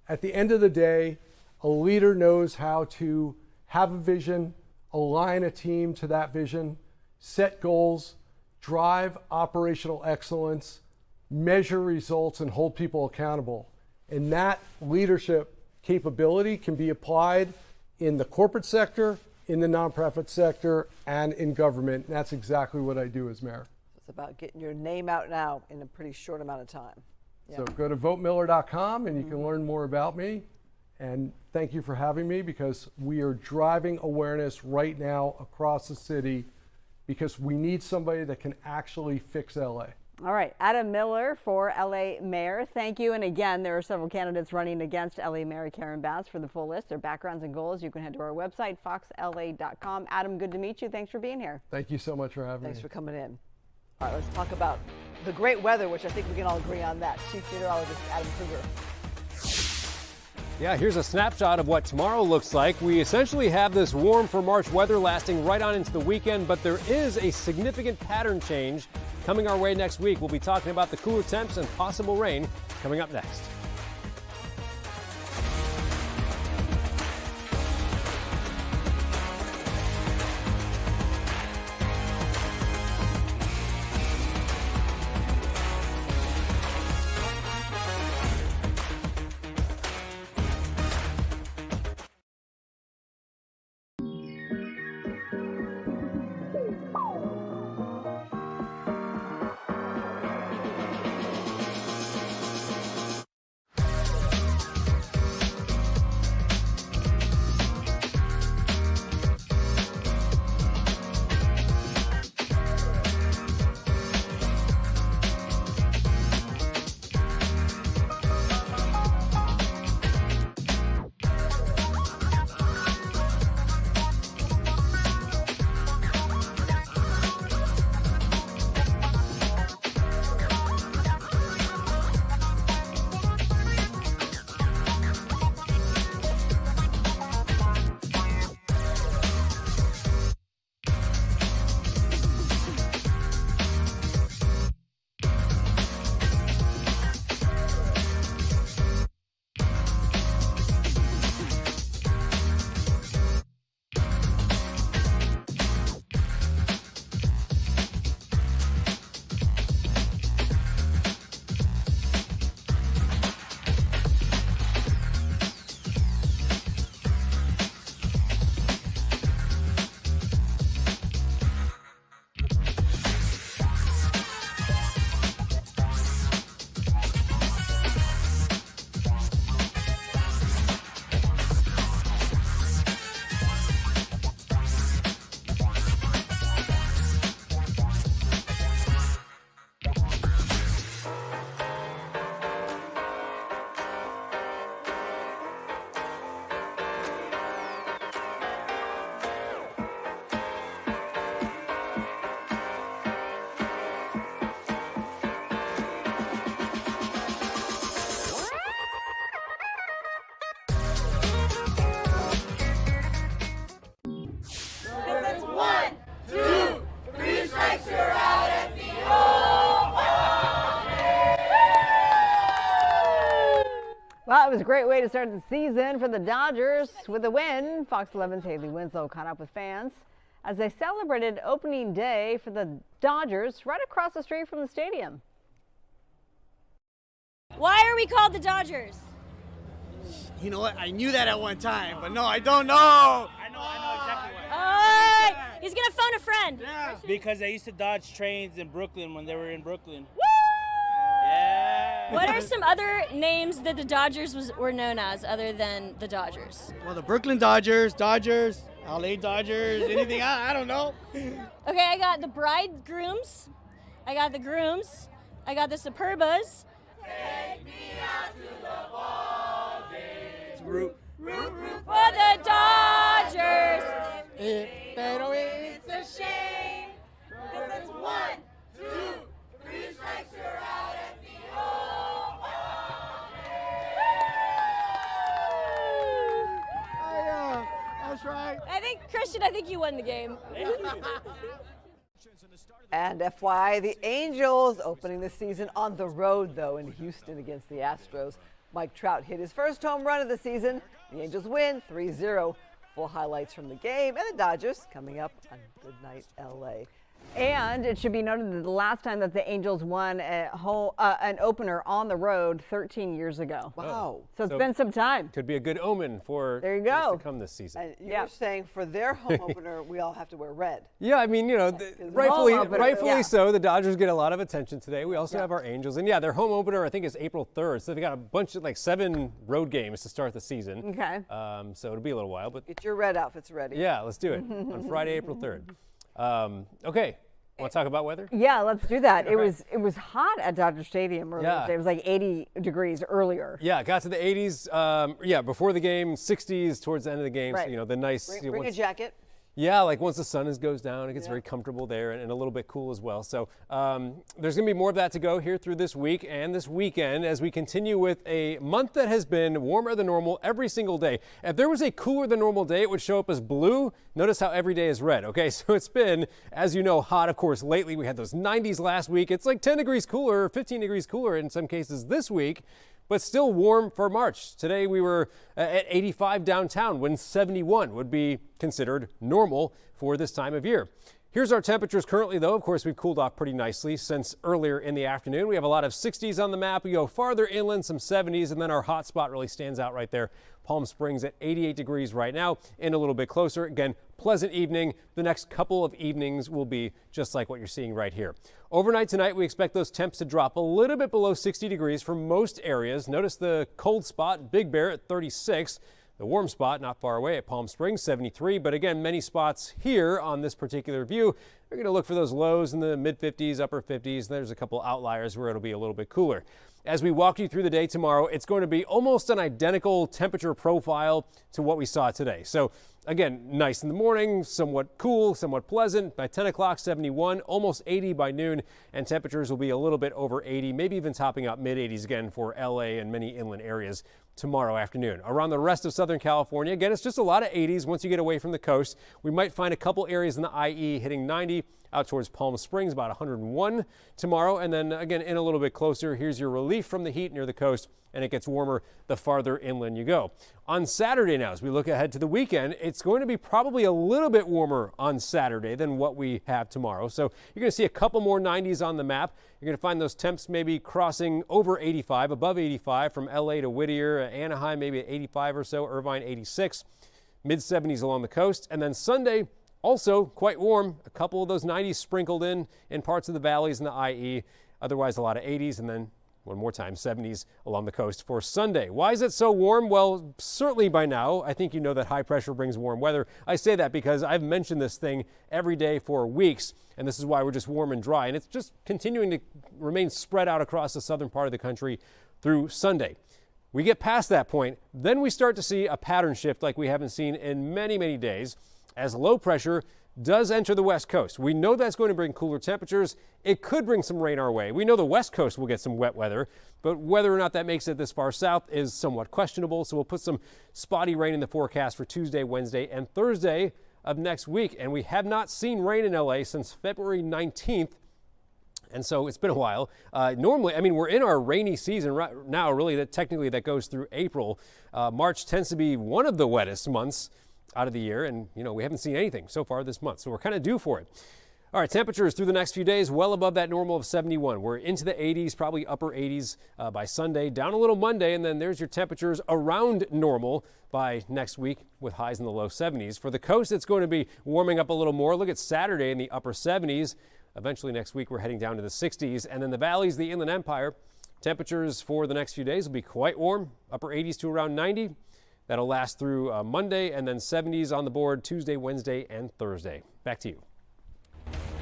At the end of the day, a leader knows how to have a vision, align a team to that vision, set goals, drive operational excellence, measure results, and hold people accountable. And that leadership capability can be applied in the corporate sector, in the nonprofit sector, and in government. And that's exactly what I do as mayor. It's about getting your name out now in a pretty short amount of time. Yeah. So go to votemiller.com and you can learn more about me. And thank you for having me, because we are driving awareness right now across the city, because we need somebody that can actually fix LA. All right, Adam Miller for LA Mayor. Thank you. And again, there are several candidates running against LA Mayor Karen Bass. For the full list, their backgrounds and goals, you can head to our website, foxla.com. Adam, good to meet you. Thanks for being here. Thank you so much for having me. Thanks for coming in. All right, let's talk about the great weather, which I think we can all agree on that. Chief Meteorologist Adam Kruger. Yeah, here's a snapshot of what tomorrow looks like. We essentially have this warm for March weather lasting right on into the weekend, but there is a significant pattern change coming our way next week. We'll be talking about the cooler temps and possible rain coming up next. was a great way to start the season for the Dodgers with a win. Fox 11's Haley Winslow caught up with fans as they celebrated opening day for the Dodgers right across the street from the stadium. Why are we called the Dodgers? You know what? I knew that at one time, but no, I don't know. I know exactly why. He's gonna phone a friend. Yeah. Because they used to dodge trains in Brooklyn when they were in Brooklyn. Woo! Yeah. What are some other names that the Dodgers were known as other than the Dodgers? Well, the Brooklyn Dodgers, LA Dodgers, anything, I don't know. Okay, I got the bridegrooms, I got the grooms, I got the Superbas. Take me out to the ball game. Root for the Dodgers. Pero It's a shame, 'cause it's 1, 2, 3 strikes, you're out at the That's right. I think you won the game. And FYI, the Angels opening the season on the road, though, in Houston against the Astros. Mike Trout hit his first home run of the season. The Angels win 3-0. Full highlights from the game and the Dodgers coming up on Good Night LA. And it should be noted that the last time that the Angels won an opener on the road 13 years ago. Wow. So it's been some time. Could be a good omen for there you go. things to come this season. And you're saying for their home opener, we all have to wear red. Yeah, I mean, rightfully so. The Dodgers get a lot of attention today. We also have our Angels. And their home opener, I think, is April 3rd. So they've got a bunch of 7 road games to start the season. Okay. So it'll be a little while. But get your red outfits ready. Yeah, let's do it on Friday, April 3rd. Okay. Want to talk about weather? Yeah, let's do that. It was hot at Dodger Stadium earlier. Yeah. It was 80 degrees earlier. Yeah, it got to the 80s. Before the game, 60s towards the end of the game. Right. So, the nice. Bring a jacket. Yeah, once the sun goes down, it gets very comfortable there and a little bit cool as well. So there's going to be more of that to go here through this week and this weekend as we continue with a month that has been warmer than normal every single day. If there was a cooler than normal day, it would show up as blue. Notice how every day is red. Okay, so it's been, as you know, hot. Of course, lately we had those 90s last week. It's 10 degrees cooler, 15 degrees cooler in some cases this week, but still warm for March. Today we were at 85 downtown when 71 would be considered normal for this time of year. Here's our temperatures currently, though. Of course, we've cooled off pretty nicely since earlier in the afternoon. We have a lot of 60s on the map. We go farther inland, some 70s, and then our hot spot really stands out right there. Palm Springs at 88 degrees right now, and a little bit closer. Again, pleasant evening. The next couple of evenings will be just like what you're seeing right here. Overnight tonight, we expect those temps to drop a little bit below 60 degrees for most areas. Notice the cold spot, Big Bear at 36. The warm spot not far away at Palm Springs, 73. But again, many spots here on this particular view, they're going to look for those lows in the mid-50s, upper 50s. There's a couple outliers where it'll be a little bit cooler. As we walk you through the day tomorrow, it's going to be almost an identical temperature profile to what we saw today. So again, nice in the morning, somewhat cool, somewhat pleasant. By 10 o'clock, 71, almost 80 by noon, and temperatures will be a little bit over 80, maybe even topping out mid-80s again for LA and many inland areas tomorrow afternoon. Around the rest of Southern California, again, it's just a lot of 80s once you get away from the coast. We might find a couple areas in the IE hitting 90. Out towards Palm Springs, about 101 tomorrow. And then again, in a little bit closer, here's your relief from the heat near the coast, and it gets warmer the farther inland you go. On Saturday now, as we look ahead to the weekend, it's going to be probably a little bit warmer on Saturday than what we have tomorrow. So you're going to see a couple more 90s on the map. You're going to find those temps maybe crossing over 85, above 85 from LA to Whittier, Anaheim maybe at 85 or so, Irvine 86, mid 70s along the coast. And then Sunday, also quite warm, a couple of those 90s sprinkled in parts of the valleys in the IE, otherwise a lot of 80s, and then one more time 70s along the coast for Sunday. Why is it so warm? Well, certainly by now, I think you know that high pressure brings warm weather. I say that because I've mentioned this thing every day for weeks, and this is why we're just warm and dry, and it's just continuing to remain spread out across the southern part of the country through Sunday. We get past that point, then we start to see a pattern shift like we haven't seen in many, many days, as low pressure does enter the west coast. We know that's going to bring cooler temperatures. It could bring some rain our way. We know the west coast will get some wet weather, but whether or not that makes it this far south is somewhat questionable. So we'll put some spotty rain in the forecast for Tuesday, Wednesday, and Thursday of next week. And we have not seen rain in LA since February 19th. And so it's been a while. Normally, I mean, we're in our rainy season right now, really, that goes through April. March tends to be one of the wettest months out of the year, and we haven't seen anything so far this month, so we're kind of due for it. All right, temperatures through the next few days well above that normal of 71. We're into the 80s, probably upper 80s by Sunday, down a little Monday, and then there's your temperatures around normal by next week with highs in the low 70s. For the coast, it's going to be warming up a little more. Look at Saturday in the upper 70s. Eventually next week, we're heading down to the 60s. And then the valleys, the Inland Empire, temperatures for the next few days will be quite warm, upper 80s to around 90. That'll last through Monday, and then 70s on the board Tuesday, Wednesday, and Thursday. Back to you.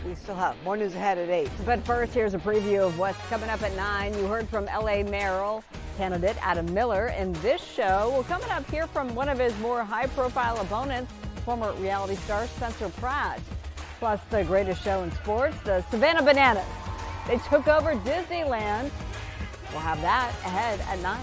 We still have more news ahead at 8. But first, here's a preview of what's coming up at 9. You heard from LA mayoral candidate Adam Miller. In this show, we'll coming up hear from one of his more high-profile opponents, former reality star Spencer Pratt. Plus, the greatest show in sports, the Savannah Bananas. They took over Disneyland. We'll have that ahead at 9.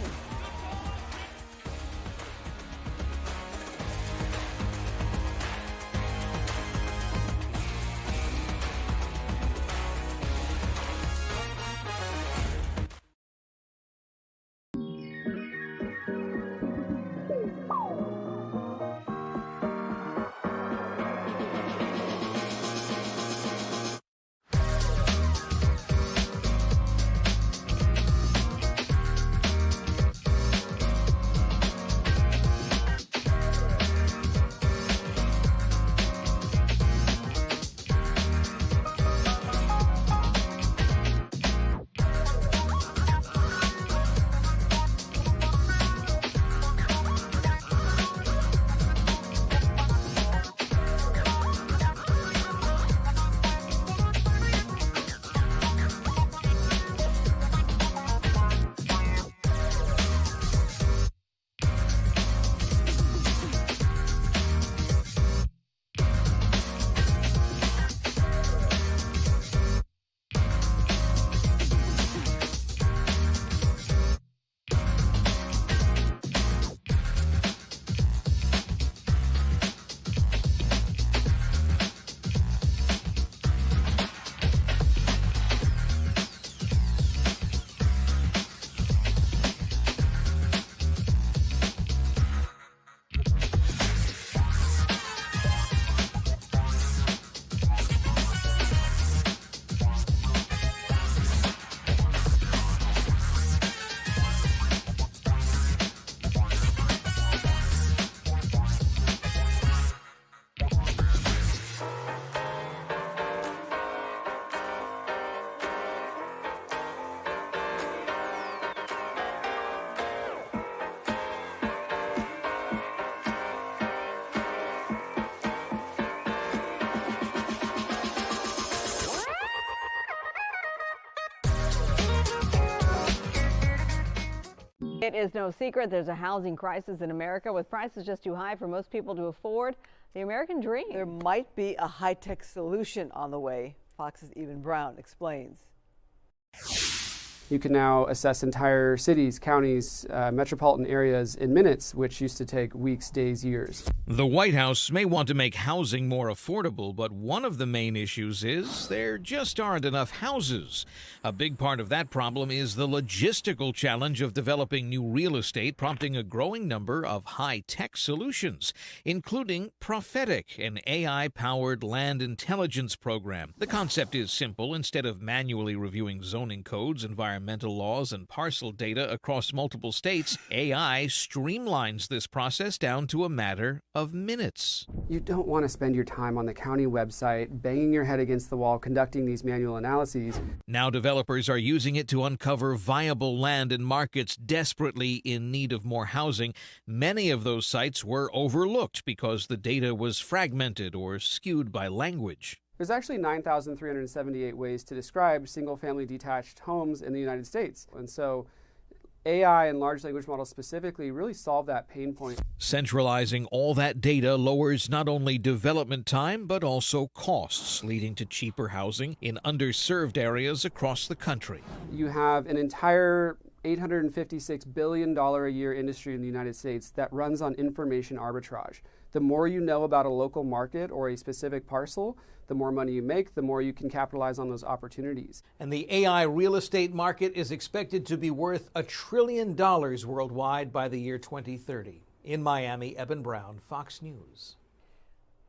It is no secret there's a housing crisis in America with prices just too high for most people to afford the American dream. There might be a high-tech solution on the way. Fox's Eben Brown explains. You can now assess entire cities, counties, metropolitan areas in minutes, which used to take weeks, days, years. The White House may want to make housing more affordable, but one of the main issues is there just aren't enough houses. A big part of that problem is the logistical challenge of developing new real estate, prompting a growing number of high-tech solutions, including Prophetic, an AI-powered land intelligence program. The concept is simple. Instead of manually reviewing zoning codes, environmental laws, and parcel data across multiple states, AI streamlines this process down to a matter of minutes. You don't want to spend your time on the county website, banging your head against the wall, conducting these manual analyses. Now developers are using it to uncover viable land in markets desperately in need of more housing. Many of those sites were overlooked because the data was fragmented or skewed by language. There's actually 9,378 ways to describe single-family detached homes in the United States. And so AI and large language models specifically really solve that pain point. Centralizing all that data lowers not only development time, but also costs, leading to cheaper housing in underserved areas across the country. You have an entire $856 billion a year industry in the United States that runs on information arbitrage. the more you know about a local market or a specific parcel, the more money you make, the more you can capitalize on those opportunities. And the AI real estate market is expected to be worth $1 trillion worldwide by the year 2030. In Miami, Eben Brown, Fox News.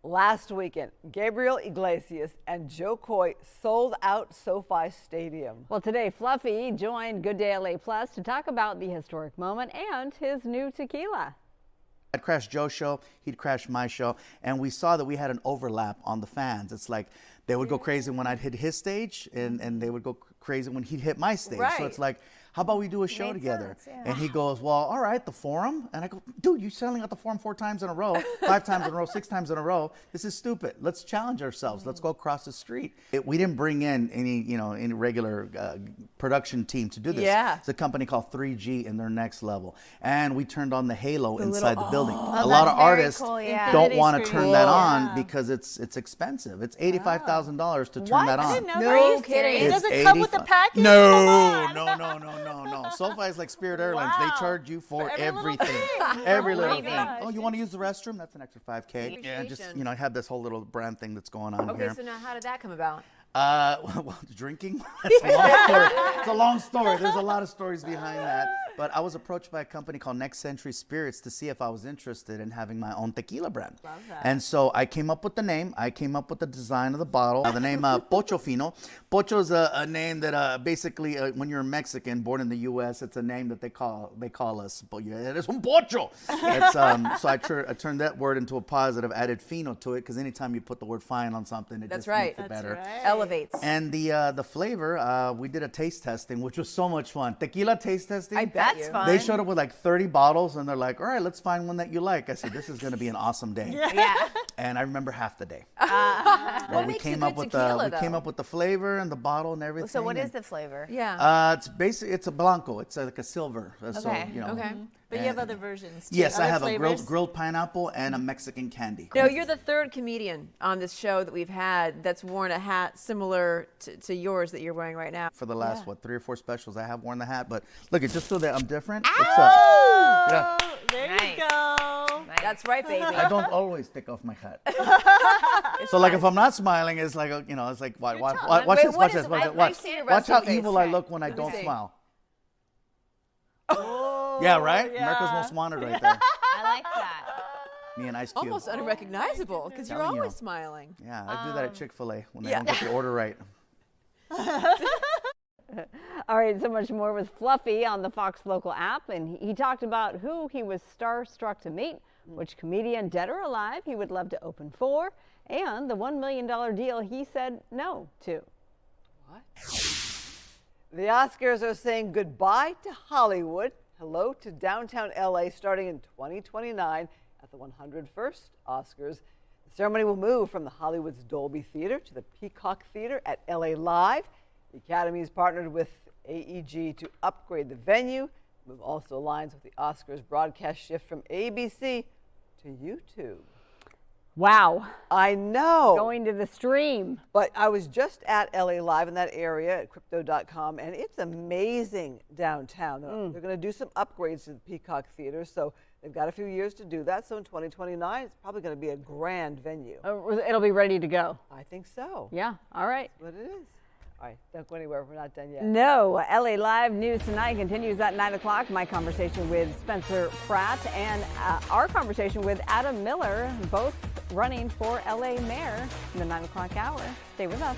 Last weekend, Gabriel Iglesias and Joe Coy sold out SoFi Stadium. Well, today, Fluffy joined Good Day LA Plus to talk about the historic moment and his new tequila. I'd crash Joe's show, he'd crash my show, and we saw that we had an overlap on the fans. It's like they would go crazy when I'd hit his stage, and they would go crazy when he'd hit my stage. Right. So it's like, how about we do a show together? Sense, yeah. And he goes, well, all right, the Forum. And I go, dude, you're selling out the Forum 4 times in a row, 5 times in a row, 6 times in a row. This is stupid. Let's challenge ourselves. Let's go across the street. We didn't bring in any regular production team to do this. Yeah. It's a company called 3G in their next level. And we turned on the halo inside the building. Oh, A lot of that's very artists cool, yeah. don't want to Infinity turn that screen. on because it's expensive. It's $85,000 to turn that on. I didn't know that. Are you kidding? It It's doesn't come with the 85 package? No. SoFi is like Spirit Airlines. They charge you for everything. Every little thing. Oh, you want to use the restroom? That's an extra $5K. Yeah, just, I have this whole little brand thing that's going on Okay, here. so now how did that come about? Well, drinking. It's a long story. It's a long story. There's a lot of stories behind that. But I was approached by a company called Next Century Spirits to see if I was interested in having my own tequila brand. Love that. And so I came up with the name. I came up with the design of the bottle. The name Pocho Fino. Pocho is a name that basically, when you're Mexican, born in the U.S., it's a name that they call us. Eres un pocho. So I turned that word into a positive, added fino to it, because anytime you put the word fine on something, it That's just right. makes it better. Right. Elevates. And the flavor, we did a taste testing, which was so much fun. Tequila taste testing. I bet. That's fun. They showed up with like 30 bottles, and they're like, all right, let's find one that you like. I said, this is going to be an awesome day. Yeah. And I remember half the day. What we makes came a up good with tequila, we came up with the flavor and the bottle and everything. So what is and, the flavor? Yeah. It's a blanco. It's like a silver. So, Okay. Okay. But you have other versions too. Yes, I other have flavors? a grilled pineapple and a Mexican candy. No, you're the third comedian on this show that we've had that's worn a hat similar to yours that you're wearing right now. For the last 3 or 4 specials, I have worn the hat, but look, it's just so that I'm different. Oh, there Nice. you go. That's right, baby. I don't always take off my hat. So like if I'm not smiling, it's like it's like watch Wait, this, what watch is this, it? watch I've this, watch. seen your Watch how resting evil face. I look when I Let me don't see. smile. Oh, Yeah, right? America's Most Wanted right there. I like that. Me and Ice Cube. Almost unrecognizable because you're Telling you. always smiling. Yeah, I do that at Chick-fil-A when they yeah. don't get the order right. All right, so much more with Fluffy on the Fox Local app, and he talked about who he was starstruck to meet, which comedian, dead or alive, he would love to open for, and the $1 million deal he said no to. The Oscars are saying goodbye to Hollywood, hello to downtown LA starting in 2029 at the 101st Oscars. The ceremony will move from the Hollywood's Dolby Theater to the Peacock Theater at LA Live. The Academy's partnered with AEG to upgrade the venue. The move also aligns with the Oscars broadcast shift from ABC to YouTube. Wow. I know. Going to the stream. But I was just at LA Live in that area at crypto.com, and it's amazing downtown. They're going to do some upgrades to the Peacock Theater, so they've got a few years to do that. So in 2029, it's probably going to be a grand venue. It'll be ready to go. I think so. Yeah, all right. That's what it is. All right, don't go anywhere. We're not done yet. No, LA Live News Tonight continues at 9 o'clock. My conversation with Spencer Pratt and our conversation with Adam Miller, both running for LA Mayor in the 9 o'clock hour. Stay with us.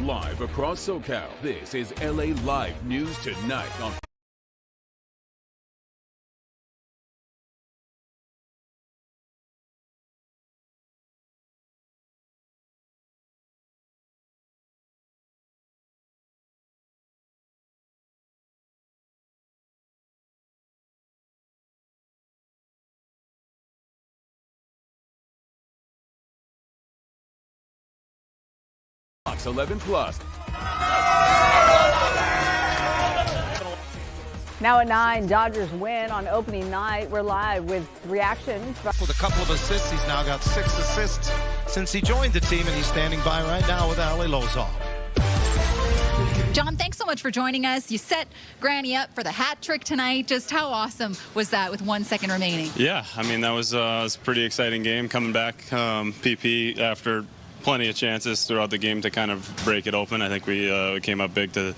live across SoCal. This is LA Live News Tonight on Fox 11 Plus. Now at 9, Dodgers win on opening night. We're live with reactions. With a couple of assists, he's now got 6 assists since he joined the team, and he's standing by right now with Ali Lozov. John, thanks so much for joining us. You set Granny up for the hat trick tonight. Just how awesome was that with 1 second remaining? Yeah, I mean, that was a pretty exciting game coming back. PP after plenty of chances throughout the game to kind of break it open. I think we came up big to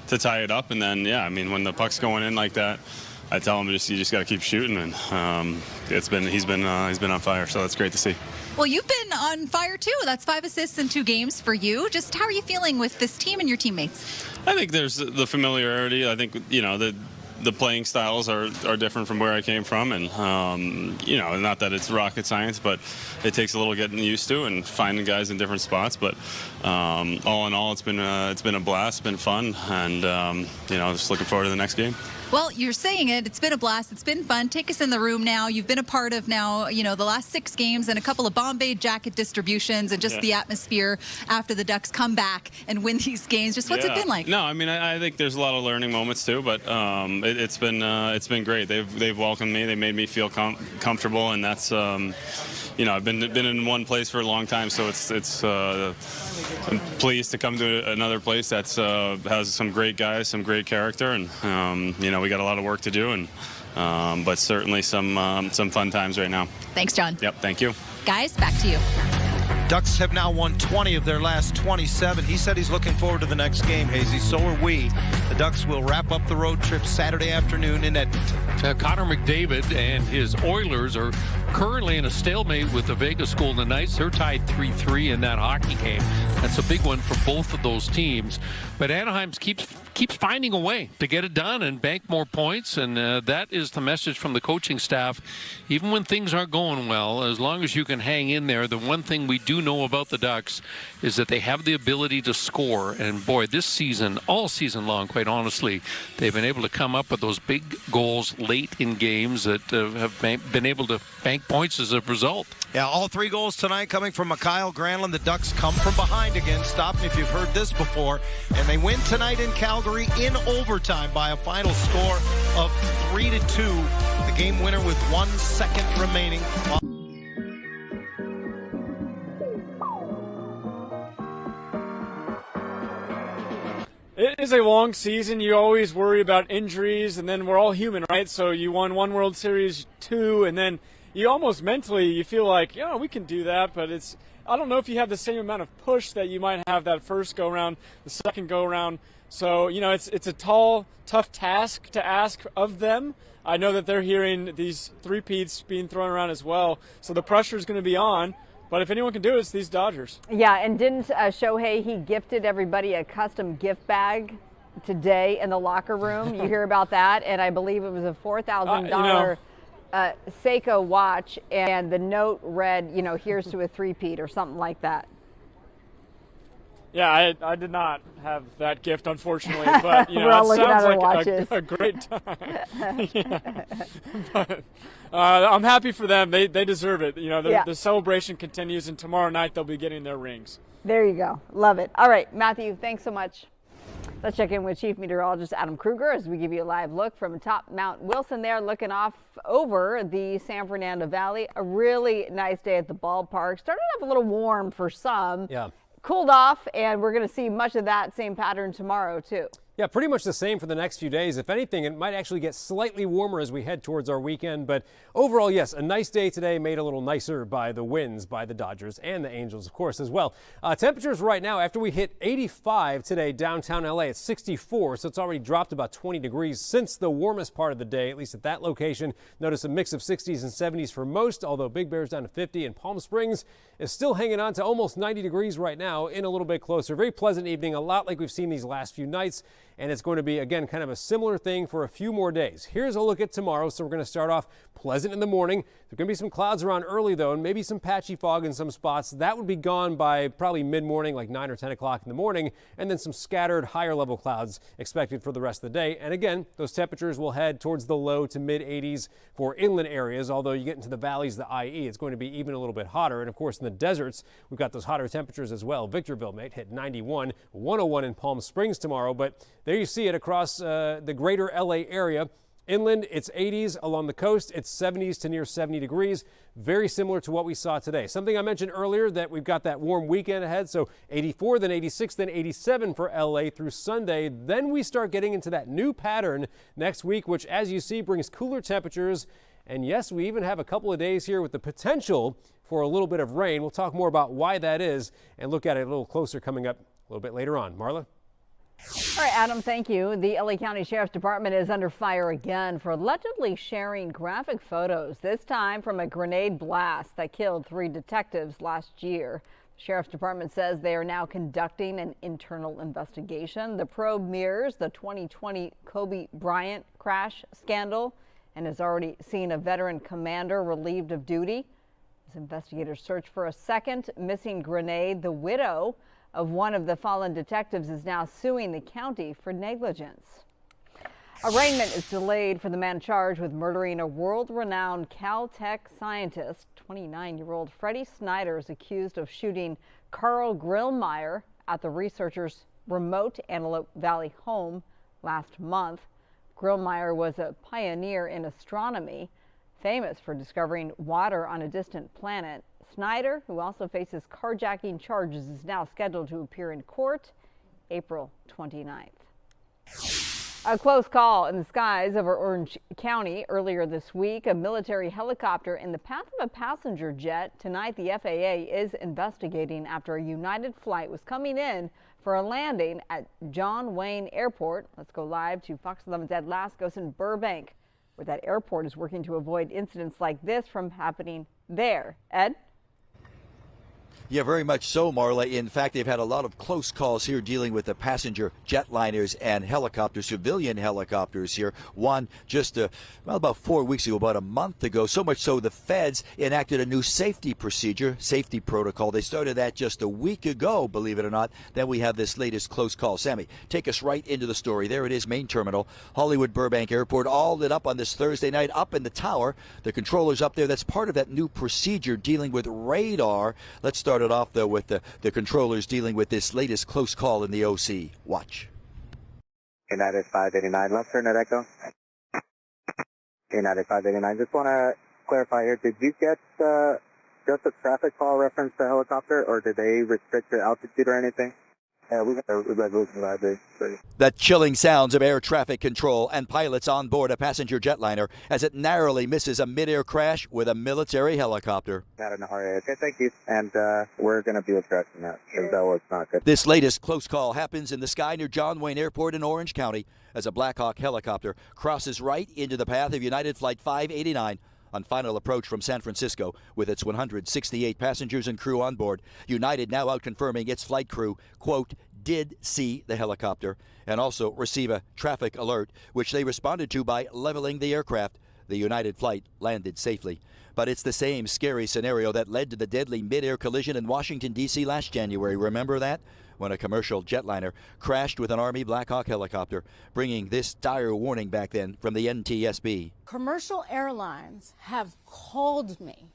tie it up, and then yeah, I mean, when the puck's going in like that, I tell him you just got to keep shooting, and he's been on fire, so that's great to see. Well, you've been on fire too. That's 5 assists in 2 games for you. Just how are you feeling with this team and your teammates? I think there's the familiarity. I think the playing styles are different from where I came from, and not that it's rocket science, but it takes a little getting used to and finding guys in different spots. But all in all, it's been a blast, it's been fun, and just looking forward to the next game. Well, you're saying it. It's been a blast. It's been fun. Take us in the room now. You've been a part of now, the last 6 games and a couple of Bombay jacket distributions and just the atmosphere after the Ducks come back and win these games. Just what's it been like? No, I mean, I think there's a lot of learning moments too, but it's been great. They've welcomed me. They made me feel comfortable, and that's I've been in one place for a long time, so I'm pleased to come to another place that's has some great guys, some great character, and we got a lot of work to do, and but certainly some fun times right now. Thanks, John. Yep, thank you. Guys, back to you. Ducks have now won 20 of their last 27. He said he's looking forward to the next game, Hazy. So are we. The Ducks will wrap up the road trip Saturday afternoon in Edmonton. Connor McDavid and his Oilers are currently in a stalemate with the Vegas Golden Knights. They're tied 3-3 in that hockey game. That's a big one for both of those teams. But Anaheim keeps finding a way to get it done and bank more points, and that is the message from the coaching staff. Even when things aren't going well, as long as you can hang in there, the one thing we do know about the Ducks is that they have the ability to score. And boy, this season, all season long, quite honestly, they've been able to come up with those big goals late in games that have been able to bank points as a result. Yeah, all 3 goals tonight coming from Mikhail Granlund. The Ducks come from behind again. Stop me if you've heard this before. And they win tonight in Calgary in overtime by a final score of 3-2. The game winner with 1 second remaining. It is a long season. You always worry about injuries, and then we're all human, right? So you won 1 World Series, 2, and then you almost mentally you feel like, we can do that, but I don't know if you have the same amount of push that you might have that first go round, the second go round. So it's a tall, tough task to ask of them. I know that they're hearing these three-peats being thrown around as well, so the pressure is going to be on. But if anyone can do it, it's these Dodgers. Yeah, and didn't Shohei, he gifted everybody a custom gift bag today in the locker room. You hear about that? And I believe it was a $4,000 Seiko watch, and the note read, here's to a three-peat or something like that. Yeah, I did not have that gift, unfortunately, but We're all it looking at sounds our like watches. a great time. Yeah. But I'm happy for them. They deserve it. The celebration continues, and tomorrow night they'll be getting their rings. There you go. Love it. All right, Matthew, thanks so much. Let's check in with Chief Meteorologist Adam Kruger as we give you a live look from atop Mount Wilson there, looking off over the San Fernando Valley. A really nice day at the ballpark. Started off a little warm for some. Yeah. Cooled off, and we're going to see much of that same pattern tomorrow, too. Yeah, pretty much the same for the next few days. If anything, it might actually get slightly warmer as we head towards our weekend. But overall, yes, a nice day today, made a little nicer by the winds by the Dodgers and the Angels, of course, as well. Temperatures right now, after we hit 85 today downtown LA, it's 64, so it's already dropped about 20 degrees since the warmest part of the day, at least at that location. Notice a mix of 60s and 70s for most, although Big Bear's down to 50, and Palm Springs is still hanging on to almost 90 degrees right now, in a little bit closer. Very pleasant evening, a lot like we've seen these last few nights. And it's going to be, again, kind of a similar thing for a few more days. Here's a look at tomorrow. So we're going to start off pleasant in the morning. There's going to be some clouds around early, though, and maybe some patchy fog in some spots. That would be gone by probably mid-morning, like 9 or 10 o'clock in the morning, and then some scattered higher level clouds expected for the rest of the day. And again, those temperatures will head towards the low to mid 80s for inland areas, although you get into the valleys, the IE, it's going to be even a little bit hotter. And of course, in the deserts, we've got those hotter temperatures as well. Victorville may hit 91, 101 in Palm Springs tomorrow, but there you see it across the greater LA area. Inland, it's 80s. Along the coast, it's 70s to near 70 degrees. Very similar to what we saw today. Something I mentioned earlier, that we've got that warm weekend ahead. So 84, then 86, then 87 for LA through Sunday. Then we start getting into that new pattern next week, which, as you see, brings cooler temperatures. And yes, we even have a couple of days here with the potential for a little bit of rain. We'll talk more about why that is and look at it a little closer coming up a little bit later on. Marla? All right, Adam, thank you. The LA County Sheriff's Department is under fire again for allegedly sharing graphic photos, this time from a grenade blast that killed 3 detectives last year. The Sheriff's Department says they are now conducting an internal investigation. The probe mirrors the 2020 Kobe Bryant crash scandal and has already seen a veteran commander relieved of duty. As investigators search for a second missing grenade, the widow of one of the fallen detectives is now suing the county for negligence. Arraignment is delayed for the man charged with murdering a world-renowned Caltech scientist. 29-year-old Freddie Snyder is accused of shooting Carl Grillmeyer at the researcher's remote Antelope Valley home last month. Grillmeyer was a pioneer in astronomy, famous for discovering water on a distant planet. Snyder, who also faces carjacking charges, is now scheduled to appear in court April 29th. A close call in the skies over Orange County earlier this week. A military helicopter in the path of a passenger jet. Tonight, the FAA is investigating after a United flight was coming in for a landing at John Wayne Airport. Let's go live to Fox 11's Ed Laskos in Burbank, where that airport is working to avoid incidents like this from happening there. Ed? Yeah, very much so, Marla. In fact, they've had a lot of close calls here dealing with the passenger jetliners and helicopters, civilian helicopters here. One just about 4 weeks ago, about a month ago. So much so the feds enacted a new safety procedure, safety protocol. They started that just a week ago, believe it or not. Then we have this latest close call. Sammy, take us right into the story. There it is, main terminal, Hollywood Burbank Airport, all lit up on this Thursday night up in the tower. The controllers up there, that's part of that new procedure dealing with radar. Let's start it off, though, with the controllers dealing with this latest close call in the OC. Watch. United 589, left turn at Echo. United 589, just want to clarify here, did you get just a traffic call reference to helicopter, or did they restrict the altitude or anything? Yeah, we got a resolution live day. The chilling sounds of air traffic control and pilots on board a passenger jetliner as it narrowly misses a mid-air crash with a military helicopter. Not in a hurry. Okay, thank you. And we're going to be addressing that, because that was not good. This latest close call happens in the sky near John Wayne Airport in Orange County as a Black Hawk helicopter crosses right into the path of United Flight 589 on final approach from San Francisco with its 168 passengers and crew on board. United now out confirming its flight crew, quote, did see the helicopter and also receive a traffic alert, which they responded to by leveling the aircraft. The United flight landed safely. But it's the same scary scenario that led to the deadly mid-air collision in Washington, D.C. last January. Remember that? When a commercial jetliner crashed with an Army Black Hawk helicopter, bringing this dire warning back then from the NTSB. Commercial airlines have called me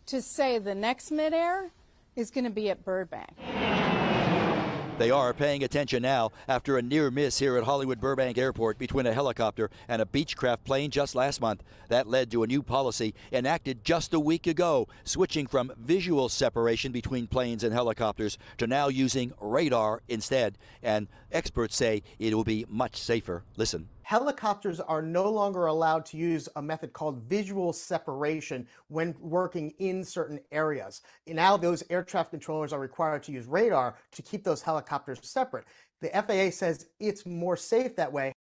to say the next midair is going to be at Burbank. They are paying attention now after a near miss here at Hollywood Burbank Airport between a helicopter and a Beechcraft plane just last month. That led to a new policy enacted just a week ago, switching from visual separation between planes and helicopters to now using radar instead. And experts say it will be much safer. Listen. Helicopters are no longer allowed to use a method called visual separation when working in certain areas. Now those air traffic controllers are required to use radar to keep those helicopters separate. The FAA says it's more safe that way.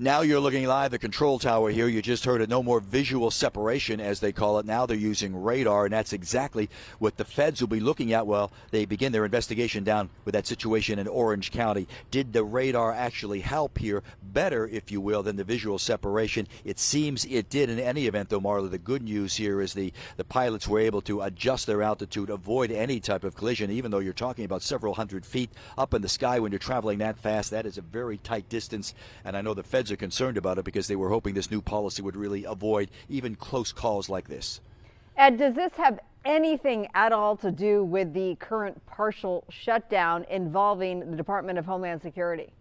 Now you're looking live at Control Tower here. You just heard it. No more visual separation, as they call it. Now they're using radar, and that's exactly what the feds will be looking at while they begin their investigation down with that situation in Orange County. Did the radar actually help here better, if you will, than the visual separation? It seems it did. In any event, though, Marla, the good news here is the pilots were able to adjust their altitude, avoid any type of collision, even though you're talking about several hundred feet up in the sky when you're traveling that fast. That is a very tight distance, and I know the feds are concerned about it because they were hoping this new policy would really avoid even close calls like this. Ed, does this have anything at all to do with the current partial shutdown involving the Department of Homeland Security?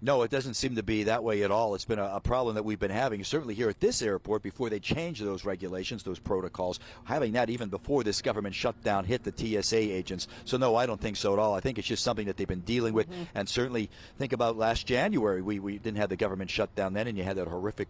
No, it doesn't seem to be that way at all. It's been a problem that we've been having, certainly here at this airport, before they changed those regulations, those protocols, having that even before this government shutdown hit the TSA agents. So, no, I don't think so at all. I think it's just something that they've been dealing with. And certainly think about last January. We didn't have the government shutdown then, and you had that horrific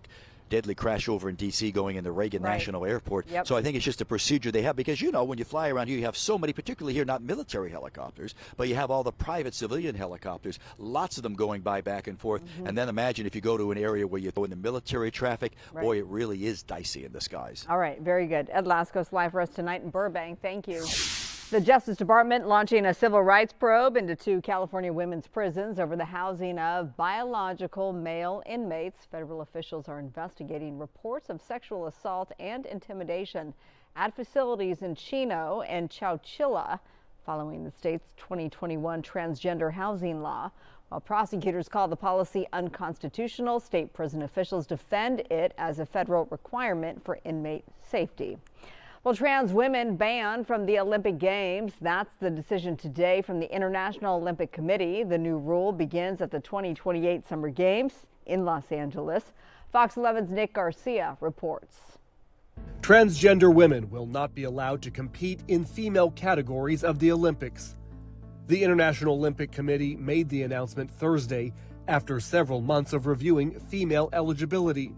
deadly crash over in D.C. going into Reagan National Airport. Yep. So I think it's just a procedure they have because, you know, when you fly around here, you have so many, particularly here, not military helicopters, but you have all the private civilian helicopters, lots of them going by back and forth. And then imagine if you go to an area where you go in the military traffic, boy, it really is dicey in the skies. All right, very good. Ed Laskos live for us tonight in Burbank. Thank you. The Justice Department launching a civil rights probe into 2 California women's prisons over the housing of biological male inmates. Federal officials are investigating reports of sexual assault and intimidation at facilities in Chino and Chowchilla following the state's 2021 transgender housing law. While prosecutors call the policy unconstitutional, state prison officials defend it as a federal requirement for inmate safety. Well, trans women banned from the Olympic Games. That's the decision today from the International Olympic Committee. The new rule begins at the 2028 Summer Games in Los Angeles. Fox 11's Nick Garcia reports. Transgender women will not be allowed to compete in female categories of the Olympics. The International Olympic Committee made the announcement Thursday after several months of reviewing female eligibility.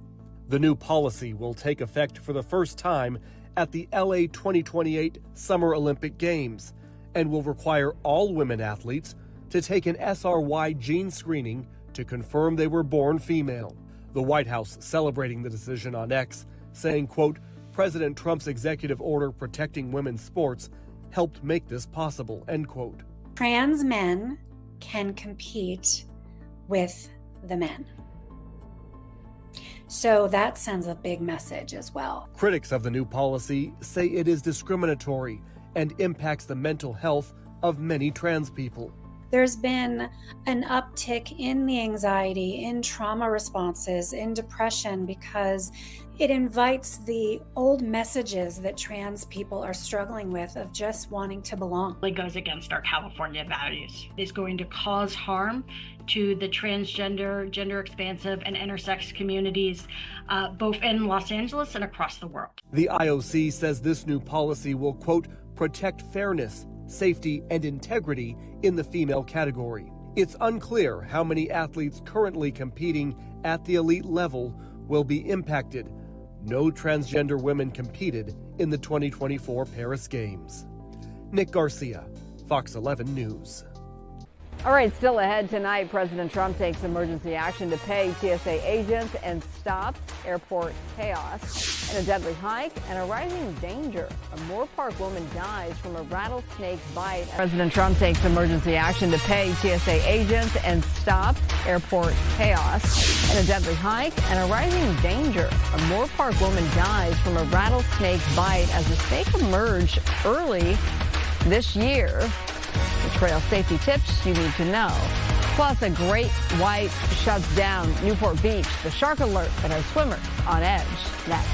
The new policy will take effect for the first time at the LA 2028 Summer Olympic Games and will require all women athletes to take an SRY gene screening to confirm they were born female. The White House celebrating the decision on X, saying, quote, President Trump's executive order protecting women's sports helped make this possible, end quote. Trans men can compete with the men. So that sends a big message as well. Critics of the new policy say it is discriminatory and impacts the mental health of many trans people. There's been an uptick in the anxiety, in trauma responses, in depression, because it invites the old messages that trans people are struggling with of just wanting to belong. It goes against our California values. It's going to cause harm to the transgender, gender expansive, and intersex communities, both in Los Angeles and across the world. The IOC says this new policy will, quote, protect fairness, safety, and integrity in the female category. It's unclear how many athletes currently competing at the elite level will be impacted. No transgender women competed in the 2024 Paris Games. Nick Garcia, Fox 11 News. All right, still ahead tonight, President Trump takes emergency action to pay TSA agents and stop airport chaos. And a deadly hike and a rising danger. A Moore Park woman dies from a rattlesnake bite. President Trump takes emergency action to pay TSA agents and stop airport chaos. And a deadly hike and a rising danger. A Moore Park woman dies from a rattlesnake bite as the snake emerged early this year. The trail safety tips you need to know. Plus, a great white shuts down Newport Beach. The shark alert that has swimmers on edge. Next.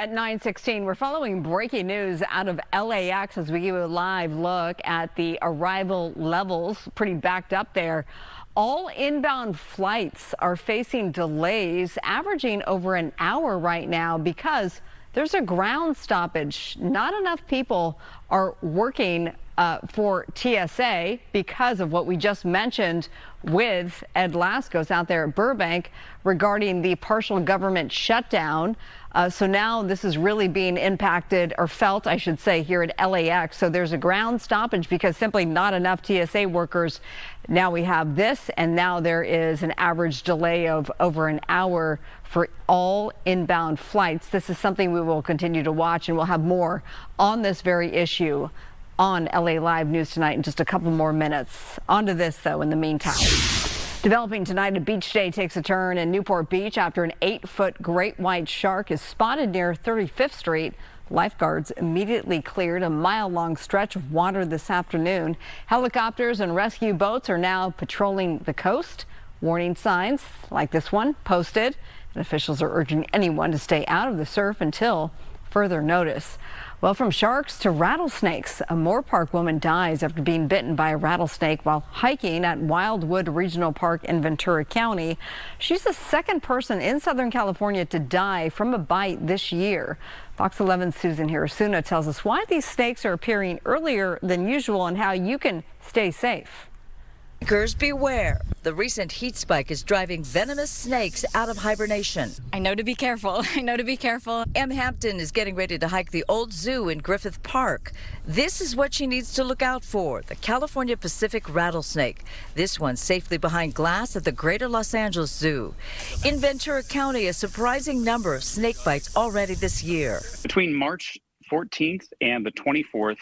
at 9:16. We're following breaking news out of LAX as we give you a live look at the arrival levels. Pretty backed up there. All inbound flights are facing delays, averaging over an hour right now because there's a ground stoppage. Not enough people are working for TSA because of what we just mentioned with Ed Laskos out there at Burbank regarding the partial government shutdown. So now this is really being impacted, or felt, I should say, here at LAX. So there's a ground stoppage because simply not enough TSA workers. Now we have this, and now there is an average delay of over an hour for all inbound flights. This is something we will continue to watch, and we'll have more on this very issue on LA Live News tonight in just a couple more minutes. On to this, though, in the meantime. Developing tonight, a beach day takes a turn in Newport Beach after an 8-foot great white shark is spotted near 35th Street. Lifeguards immediately cleared a mile-long stretch of water this afternoon. Helicopters and rescue boats are now patrolling the coast. Warning signs like this one posted, and officials are urging anyone to stay out of the surf until further notice. Well, from sharks to rattlesnakes, a Moore Park woman dies after being bitten by a rattlesnake while hiking at Wildwood Regional Park in Ventura County. She's the second person in Southern California to die from a bite this year. Fox 11's Susan Hirasuna tells us why these snakes are appearing earlier than usual and how you can stay safe. Hikers beware. The recent heat spike is driving venomous snakes out of hibernation. I know to be careful. I know to be careful. M. Hampton is getting ready to hike the old zoo in Griffith Park. This is what she needs to look out for, the California Pacific rattlesnake. This one's safely behind glass at the Greater Los Angeles Zoo. In Ventura County, a surprising number of snake bites already this year. Between March 14th and the 24th,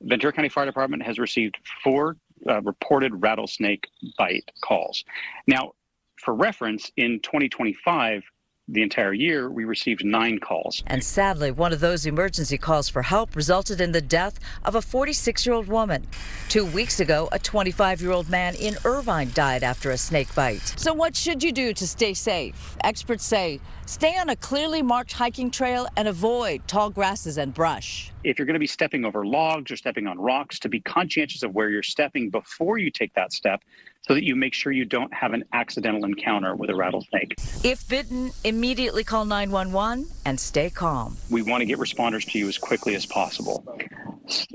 Ventura County Fire Department has received 4 reported rattlesnake bite calls. Now, for reference, in 2025, the entire year, we received 9 calls. And sadly, one of those emergency calls for help resulted in the death of a 46-year-old woman. 2 weeks ago, a 25-year-old man in Irvine died after a snake bite. So what should you do to stay safe? Experts say stay on a clearly marked hiking trail and avoid tall grasses and brush. If you're going to be stepping over logs or stepping on rocks, to be conscientious of where you're stepping before you take that step so that you make sure you don't have an accidental encounter with a rattlesnake. If bitten, immediately call 911 and stay calm. We want to get responders to you as quickly as possible.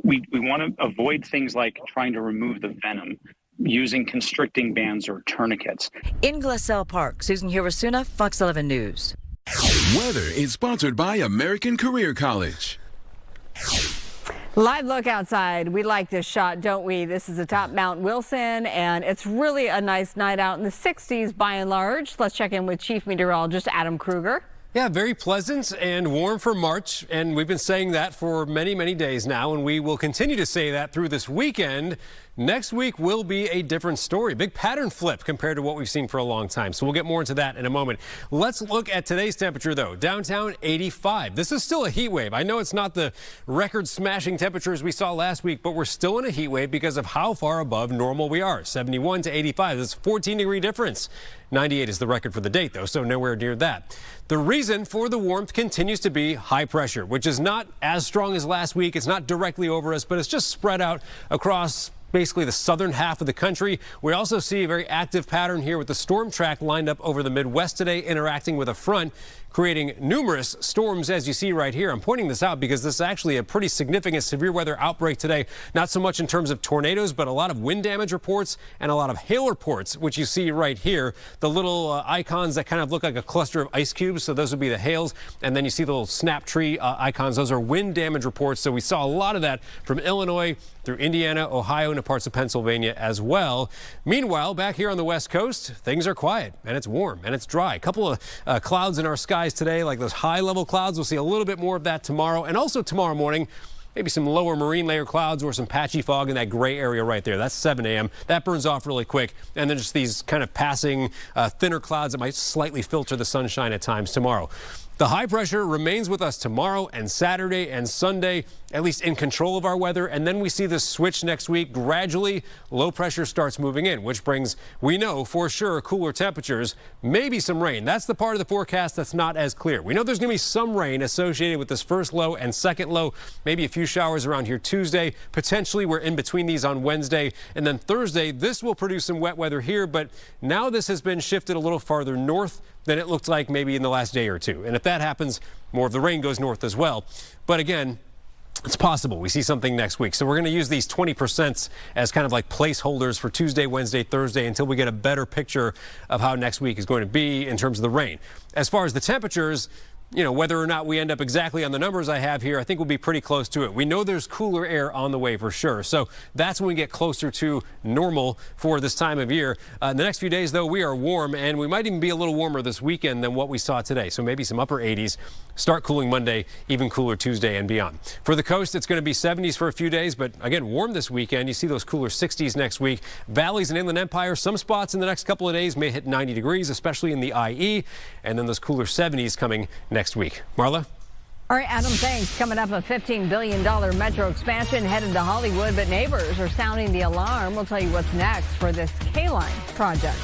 We want to avoid things like trying to remove the venom, using constricting bands or tourniquets. In Glassell Park, Susan Hirasuna, Fox 11 News. Weather is sponsored by American Career College. Live look outside. We like this shot, don't we? This is atop Mount Wilson, and it's really a nice night out in the 60s by and large. Let's check in with Chief Meteorologist Adam Kruger. Yeah, very pleasant and warm for March, and we've been saying that for many, many days now, and we will continue to say that through this weekend. Next week will be a different story. Big pattern flip compared to what we've seen for a long time. So we'll get more into that in a moment. Let's look at today's temperature, though. Downtown, 85. This is still a heat wave. I know it's not the record-smashing temperatures we saw last week, but we're still in a heat wave because of how far above normal we are. 71 to 85. That's a 14-degree difference. 98 is the record for the date, though, so nowhere near that. The reason for the warmth continues to be high pressure, which is not as strong as last week. It's not directly over us, but it's just spread out across basically the southern half of the country. We also see a very active pattern here with the storm track lined up over the Midwest today, interacting with a front, creating numerous storms, as you see right here. I'm pointing this out because this is actually a pretty significant severe weather outbreak today. Not so much in terms of tornadoes, but a lot of wind damage reports and a lot of hail reports, which you see right here. The little icons that kind of look like a cluster of ice cubes. So those would be the hails. And then you see the little snap tree icons. Those are wind damage reports. So we saw a lot of that from Illinois through Indiana, Ohio, and parts of Pennsylvania as well. Meanwhile, back here on the West Coast, things are quiet and it's warm and it's dry. A couple of clouds in our skies today, like those high-level clouds. We'll see a little bit more of that tomorrow, and also tomorrow morning, maybe some lower marine layer clouds or some patchy fog in that gray area right there. That's 7 a.m. That burns off really quick, and then just these kind of passing thinner clouds that might slightly filter the sunshine at times tomorrow. The high pressure remains with us tomorrow and Saturday and Sunday, at least in control of our weather. And then we see this switch next week. Gradually, low pressure starts moving in, which brings, we know for sure, cooler temperatures, maybe some rain. That's the part of the forecast that's not as clear. We know there's going to be some rain associated with this first low and second low, maybe a few showers around here Tuesday. Potentially, we're in between these on Wednesday. And then Thursday, this will produce some wet weather here. But now this has been shifted a little farther north than it looked like maybe in the last day or two. And if that happens, more of the rain goes north as well. But again, it's possible we see something next week. So we're going to use these 20% as kind of like placeholders for Tuesday, Wednesday, Thursday until we get a better picture of how next week is going to be in terms of the rain. As far as the temperatures, you know, whether or not we end up exactly on the numbers I have here, I think we'll be pretty close to it. We know there's cooler air on the way for sure. So that's when we get closer to normal for this time of year. The next few days, though, we are warm, and we might even be a little warmer this weekend than what we saw today. So maybe some upper 80s. Start cooling Monday, even cooler Tuesday and beyond. For the coast, it's going to be 70s for a few days, but again, warm this weekend. You see those cooler 60s next week. Valleys and Inland Empire, some spots in the next couple of days may hit 90 degrees, especially in the IE, and then those cooler 70s coming next week. Marla? All right, Adam, thanks. Coming up, a $15 billion metro expansion headed to Hollywood, but neighbors are sounding the alarm. We'll tell you what's next for this K-Line project.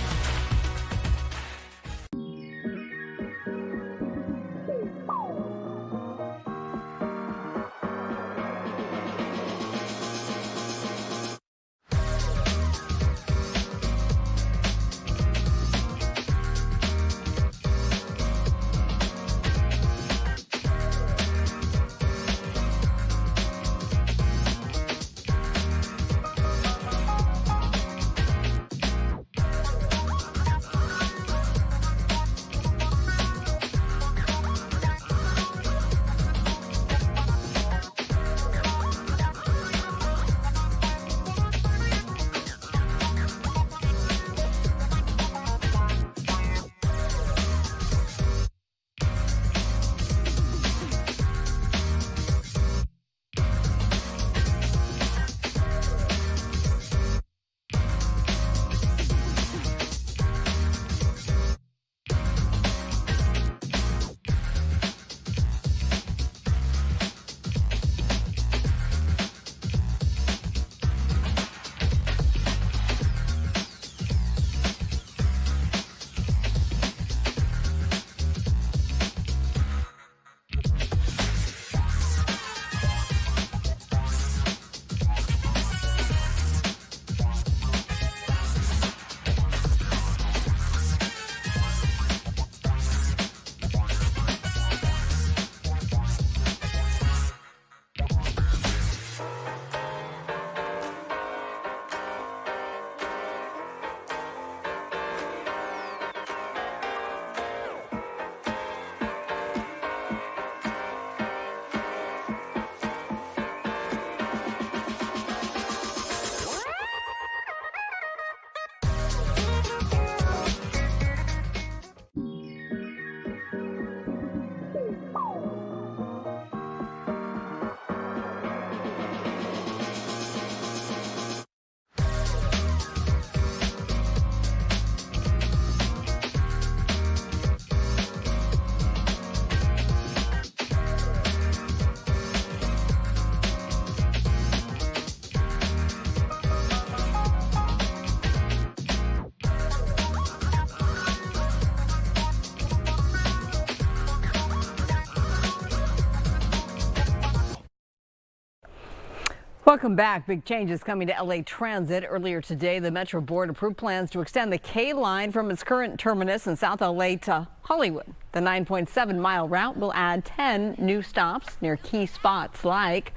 Welcome back. Big changes coming to LA Transit. Earlier today, the Metro Board approved plans to extend the K line from its current terminus in South LA to Hollywood. The 9.7-mile route will add 10 new stops near key spots like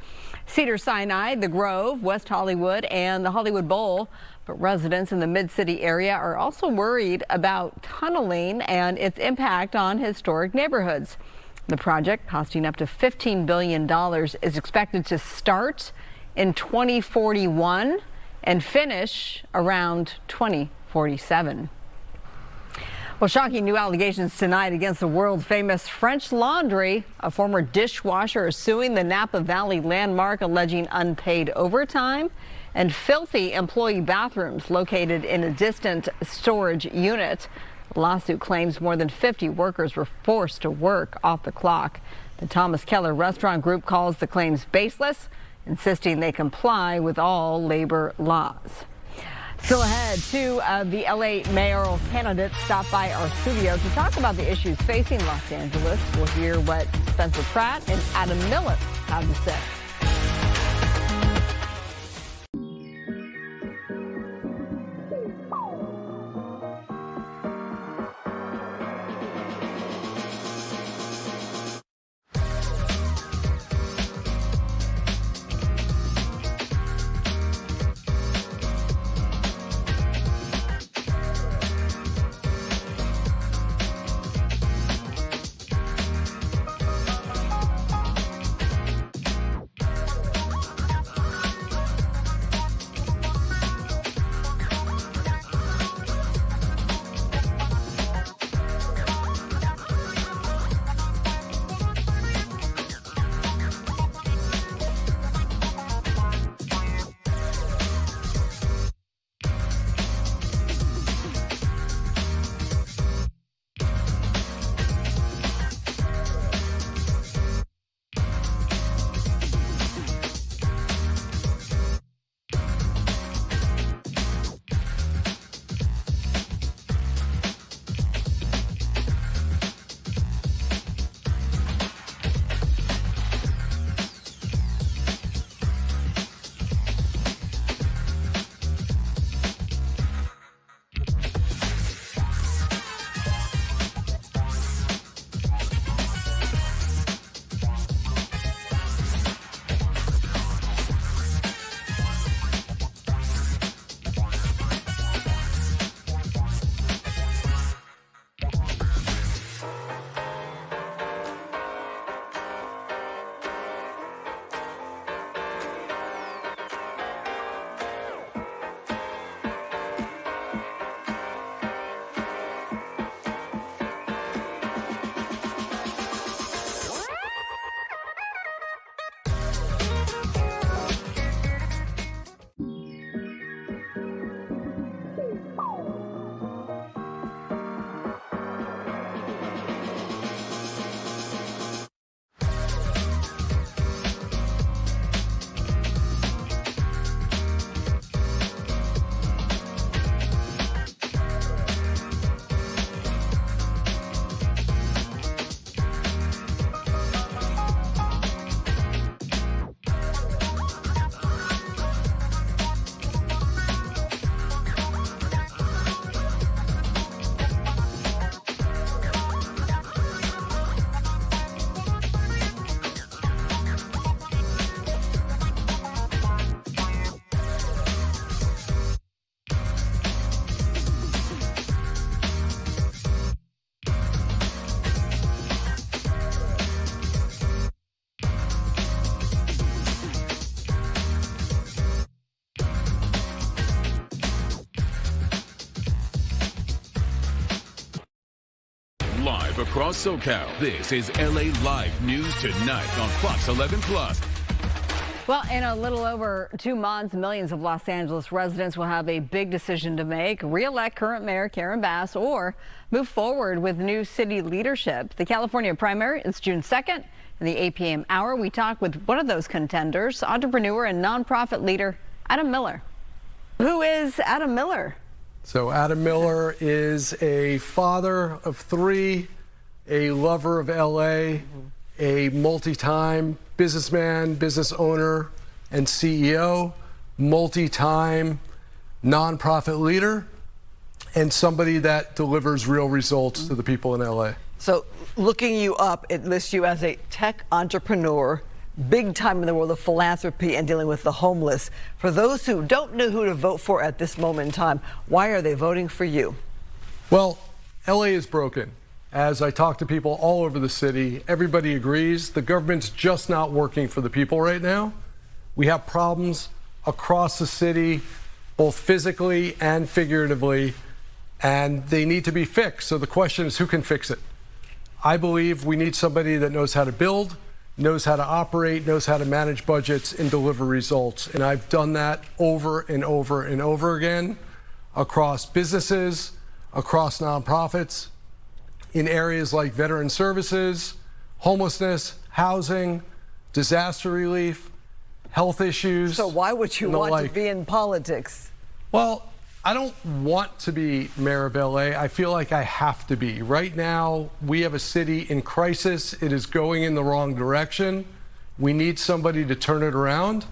Cedars-Sinai, The Grove, West Hollywood, and the Hollywood Bowl. But residents in the Mid-City area are also worried about tunneling and its impact on historic neighborhoods. The project, costing up to $15 billion, is expected to start in 2041 and finish around 2047. Well, shocking new allegations tonight against the world famous French Laundry. A former dishwasher is suing the Napa Valley landmark, alleging unpaid overtime and filthy employee bathrooms located in a distant storage unit. The lawsuit claims more than 50 workers were forced to work off the clock. The Thomas Keller Restaurant Group calls the claims baseless, insisting they comply with all labor laws. Still ahead, two of the LA mayoral candidates stopped by our studio to talk about the issues facing Los Angeles. We'll hear what Spencer Pratt and Adam Miller have to say. Live across SoCal, this is LA Live News Tonight on Fox 11 Plus. Well, in a little over 2 months, millions of Los Angeles residents will have a big decision to make: re-elect current Mayor Karen Bass or move forward with new city leadership. The California primary is June 2nd. In the 8 p.m. hour, we talk with one of those contenders, entrepreneur and nonprofit leader Adam Miller. Who is Adam Miller? So Adam Miller is a father of 3, a lover of LA, a multi-time businessman, business owner, and CEO, multi-time nonprofit leader, and somebody that delivers real results to the people in LA. So looking you up, it lists you as a tech entrepreneur, big time in the world of philanthropy and dealing with the homeless. For those who don't know who to vote for at this moment in time, why are they voting for you? Well, LA is broken. As I talk to people all over the city, everybody agrees the government's just not working for the people right now. We have problems across the city, both physically and figuratively, and they need to be fixed. So the question is, who can fix it? I believe we need somebody that knows how to build, knows how to operate, knows how to manage budgets and deliver results. And I've done that over and over and over again across businesses, across nonprofits in areas like veteran services, homelessness, housing, disaster relief, health issues. So why would you want to be in politics? Well, I don't want to be mayor of LA. I feel like I have to be. Right now, we have a city in crisis. It is going in the wrong direction. We need somebody to turn it around.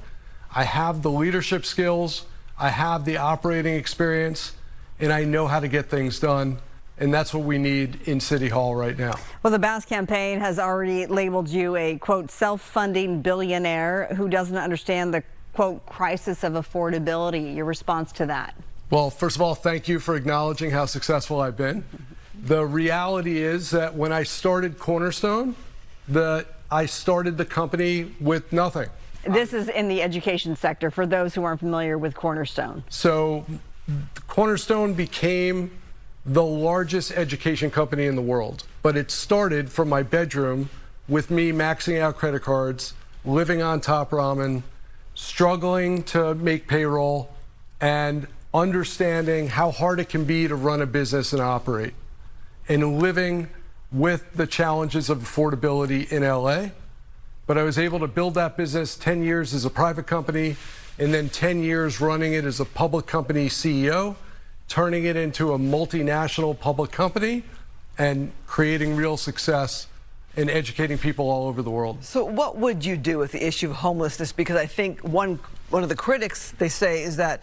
I have the leadership skills, I have the operating experience, and I know how to get things done. And that's what we need in City Hall right now. Well, the Bass campaign has already labeled you a, quote, self-funding billionaire who doesn't understand the, quote, crisis of affordability. Your response to that? Well, first of all, thank you for acknowledging how successful I've been. The reality is that when I started Cornerstone, I started the company with nothing. This is in the education sector for those who aren't familiar with Cornerstone. So Cornerstone became the largest education company in the world, but it started from my bedroom with me maxing out credit cards, living on top ramen, struggling to make payroll, and understanding how hard it can be to run a business and operate, and living with the challenges of affordability in LA. But I was able to build that business 10 years as a private company, and then 10 years running it as a public company CEO, turning it into a multinational public company and creating real success and educating people all over the world. So what would you do with the issue of homelessness? Because I think one of the critics, they say, is that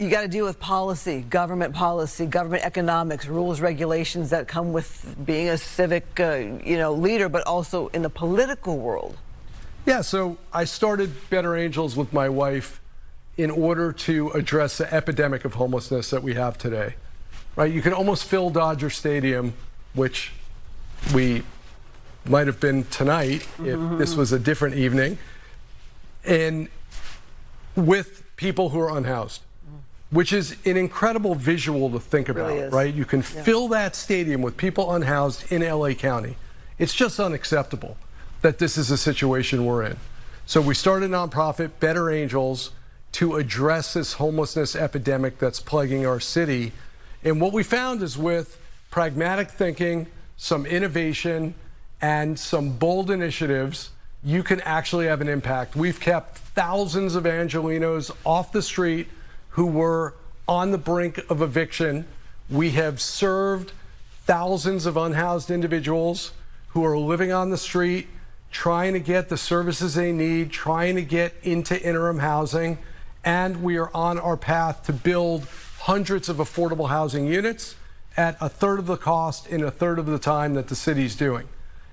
you got to deal with policy, government economics, rules, regulations that come with being a civic, leader, but also in the political world. Yeah, so I started Better Angels with my wife in order to address the epidemic of homelessness that we have today, right? You can almost fill Dodger Stadium, which we might have been tonight if this was a different evening, and with people who are unhoused, which is an incredible visual to think about, really, right? You can fill that stadium with people unhoused in LA County. It's just unacceptable that this is a situation we're in. So we started a nonprofit, Better Angels, to address this homelessness epidemic that's plaguing our city. And what we found is with pragmatic thinking, some innovation, and some bold initiatives, you can actually have an impact. We've kept thousands of Angelinos off the street who were on the brink of eviction. We have served thousands of unhoused individuals who are living on the street, trying to get the services they need, trying to get into interim housing, and we are on our path to build hundreds of affordable housing units at a third of the cost in a third of the time that the city's doing.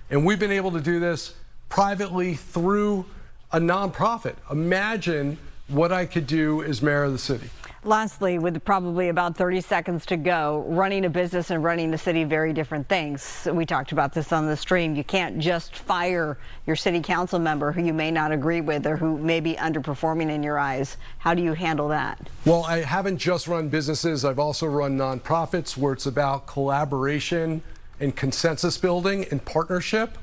And we've been able to do this privately through a nonprofit. Imagine what I could do as mayor of the city. Lastly, with probably about 30 seconds to go, running a business and running the city, very different things. We talked about this on the stream. You can't just fire your city council member who you may not agree with or who may be underperforming in your eyes. How do you handle that? Well, I haven't just run businesses. I've also run nonprofits where it's about collaboration and consensus building and partnership.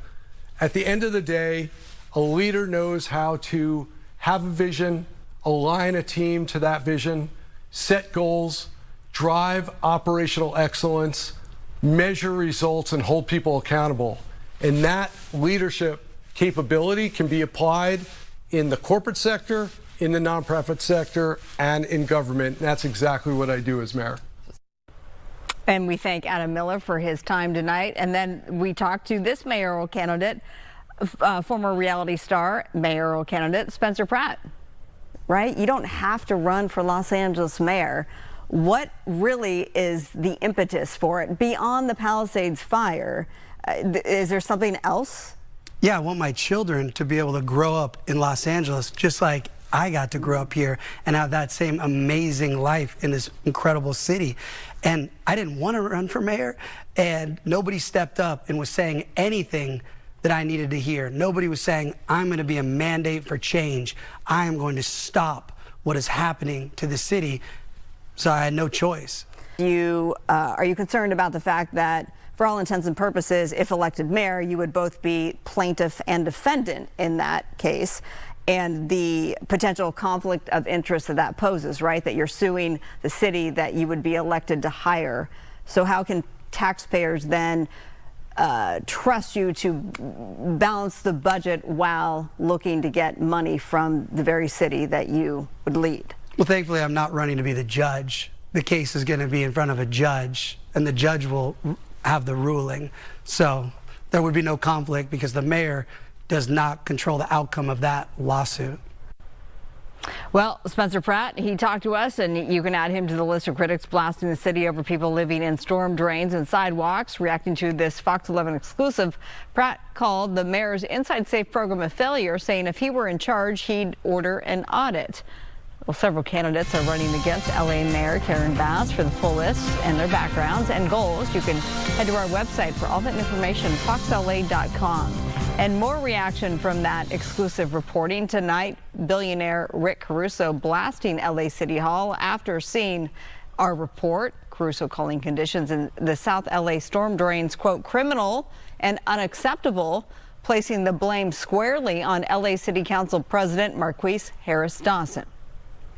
At the end of the day, a leader knows how to have a vision, align a team to that vision, set goals, drive operational excellence, measure results, and hold people accountable. And that leadership capability can be applied in the corporate sector, in the nonprofit sector, and in government. And that's exactly what I do as mayor. And we thank Adam Miller for his time tonight. And then we talked to this mayoral candidate, former reality star, mayoral candidate, Spencer Pratt. Right? You don't have to run for Los Angeles mayor. What really is the impetus for it beyond the Palisades fire? Is there something else? Yeah, I want my children to be able to grow up in Los Angeles just like I got to grow up here and have that same amazing life in this incredible city. And I didn't want to run for mayor, and nobody stepped up and was saying anything that I needed to hear. Nobody was saying, I'm going to be a mandate for change. I am going to stop what is happening to the city. So I had no choice. Are you concerned about the fact that, for all intents and purposes, if elected mayor, you would both be plaintiff and defendant in that case? and the potential conflict of interest that poses, right? That you're suing the city that you would be elected to hire. So how can taxpayers then trust you to balance the budget while looking to get money from the very city that you would lead? Well, thankfully, I'm not running to be the judge. The case is going to be in front of a judge, and the judge will have the ruling. So there would be no conflict because the mayor does not control the outcome of that lawsuit. Well, Spencer Pratt, he talked to us, and you can add him to the list of critics blasting the city over people living in storm drains and sidewalks. Reacting to this Fox 11 exclusive, Pratt called the mayor's Inside Safe program a failure, saying if he were in charge, he'd order an audit. Well, several candidates are running against LA Mayor Karen Bass. For the full list and their backgrounds and goals, you can head to our website for all that information, foxla.com. And more reaction from that exclusive reporting tonight. Billionaire Rick Caruso blasting LA City Hall after seeing our report. Caruso calling conditions in the South LA storm drains, quote, criminal and unacceptable, placing the blame squarely on LA City Council President Marquise Harris Dawson.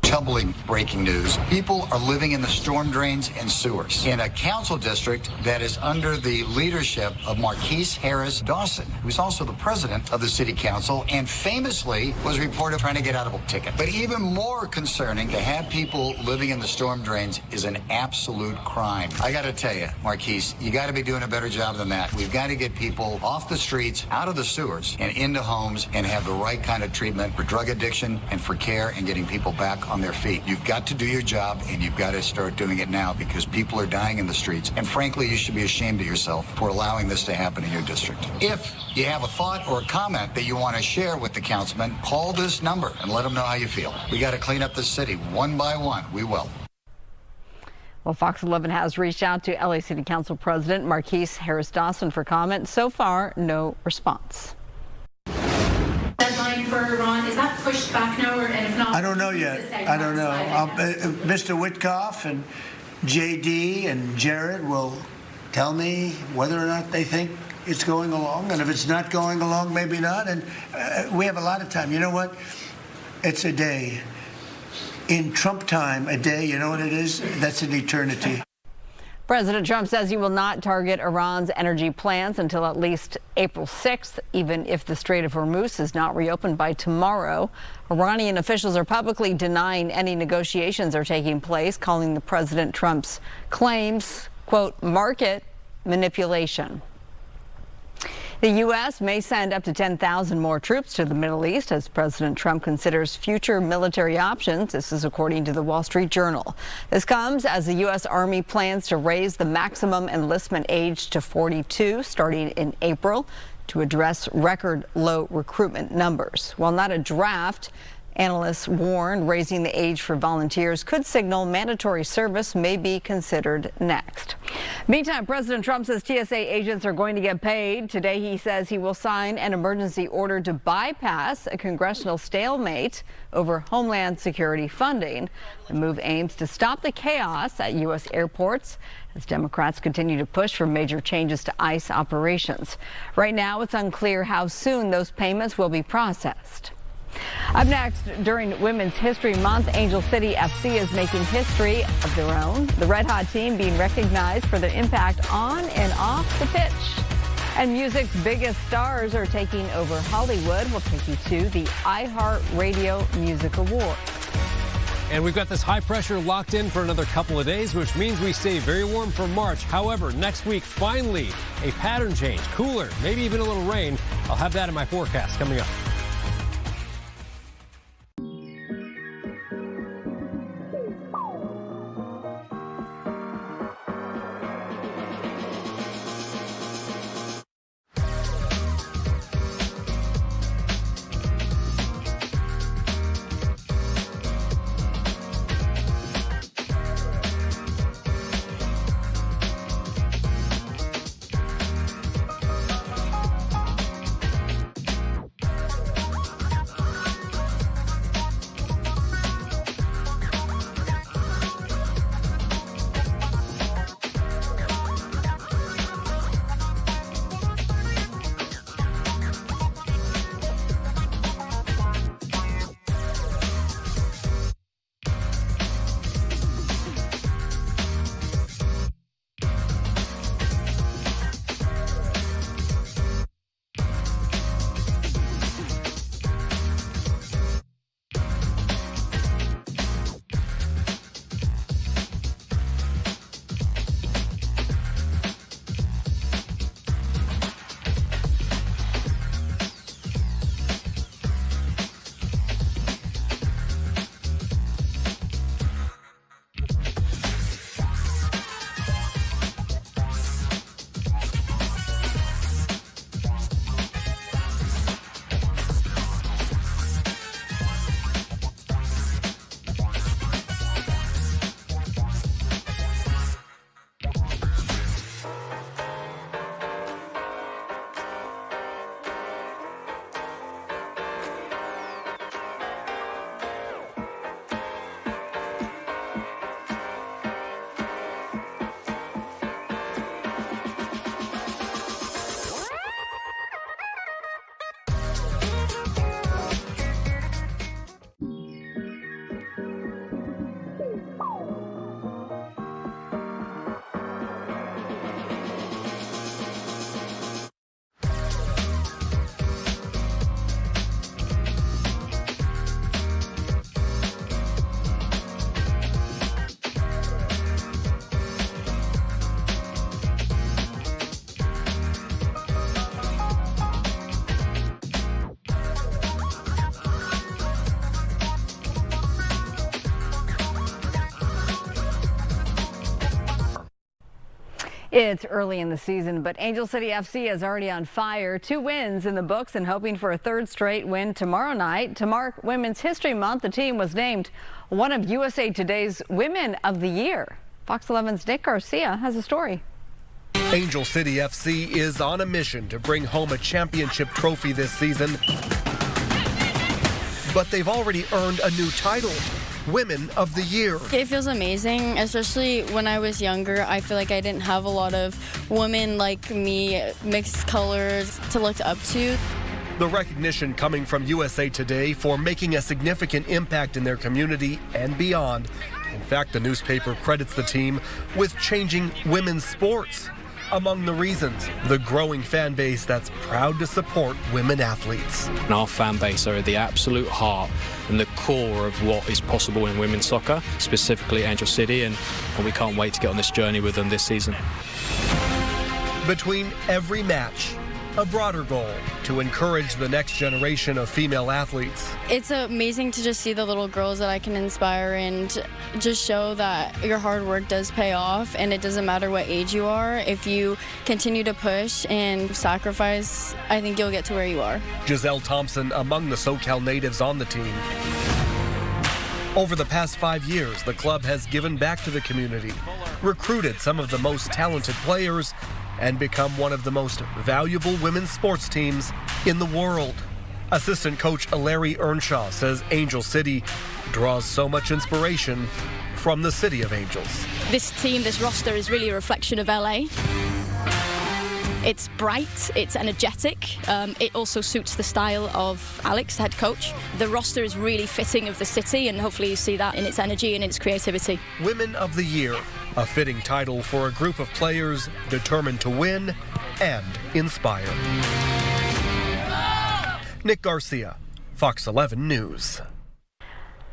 Troubling breaking news. People are living in the storm drains and sewers in a council district that is under the leadership of Marquise Harris Dawson, who's also the president of the city council and famously was reported trying to get out of a ticket. But even more concerning, to have people living in the storm drains is an absolute crime. I got to tell you, Marquise, you got to be doing a better job than that. We've got to get people off the streets, out of the sewers, and into homes and have the right kind of treatment for drug addiction and for care and getting people back on their feet. You've got to do your job, and you've got to start doing it now because people are dying in the streets. And frankly, you should be ashamed of yourself for allowing this to happen in your district. If you have a thought or a comment that you want to share with the councilman, call this number and let them know how you feel. We got to clean up the city one by one. We will. Well, Fox 11 has reached out to LA City Council President Marquise Harris Dawson for comment. So far, no response. Deadline for Ron, is that pushed back now, or and if not? I don't know yet. I don't know. Mr. Witkoff and JD and Jared will tell me whether or not they think it's going along, and if it's not going along, maybe not. And we have a lot of time. You know what? It's a day. In Trump time, a day, you know what it is? That's an eternity. President Trump says he will not target Iran's energy plants until at least April 6th, even if the Strait of Hormuz is not reopened by tomorrow. Iranian officials are publicly denying any negotiations are taking place, calling the President Trump's claims, quote, market manipulation. The U.S. may send up to 10,000 more troops to the Middle East as President Trump considers future military options. This is according to the Wall Street Journal. This comes as the U.S. Army plans to raise the maximum enlistment age to 42 starting in April to address record low recruitment numbers. While not a draft, analysts warn raising the age for volunteers could signal mandatory service may be considered next. Meantime, President Trump says TSA agents are going to get paid. Today, he says he will sign an emergency order to bypass a congressional stalemate over Homeland Security funding. The move aims to stop the chaos at U.S. airports as Democrats continue to push for major changes to ICE operations. Right now, it's unclear how soon those payments will be processed. Up next, during Women's History Month, Angel City FC is making history of their own. The Red Hot team being recognized for their impact on and off the pitch. And music's biggest stars are taking over Hollywood. We'll take you to the iHeartRadio Music Awards. And we've got this high pressure locked in for another couple of days, which means we stay very warm for March. However, next week, finally, a pattern change, cooler, maybe even a little rain. I'll have that in my forecast coming up. It's early in the season, but Angel City FC is already on fire. 2 wins in the books and hoping for a 3rd straight win tomorrow night. To mark Women's History Month, the team was named one of USA Today's Women of the Year. Fox 11's Nick Garcia has a story. Angel City FC is on a mission to bring home a championship trophy this season. But they've already earned a new title, Women of the Year. It feels amazing, especially when I was younger. I feel like I didn't have a lot of women like me, mixed colors to look up to. The recognition coming from USA Today for making a significant impact in their community and beyond. In fact, the newspaper credits the team with changing women's sports. Among the reasons, the growing fan base that's proud to support women athletes. And our fan base are at the absolute heart and the core of what is possible in women's soccer, specifically Angel City, and we can't wait to get on this journey with them this season. Between every match, a broader goal to encourage the next generation of female athletes. It's amazing to just see the little girls that I can inspire and just show that your hard work does pay off, and it doesn't matter what age you are. If you continue to push and sacrifice, I think you'll get to where you are. Giselle Thompson among the SoCal natives on the team. Over the past 5 years, the club has given back to the community, recruited some of the most talented players, and become one of the most valuable women's sports teams in the world. Assistant coach Larry Earnshaw says Angel City draws so much inspiration from the City of Angels. This team, this roster is really a reflection of LA. It's bright, it's energetic. It also suits the style of Alex, head coach. The roster is really fitting of the city, and hopefully you see that in its energy and its creativity. Women of the Year, a fitting title for a group of players determined to win and inspire. Nick Garcia, Fox 11 News.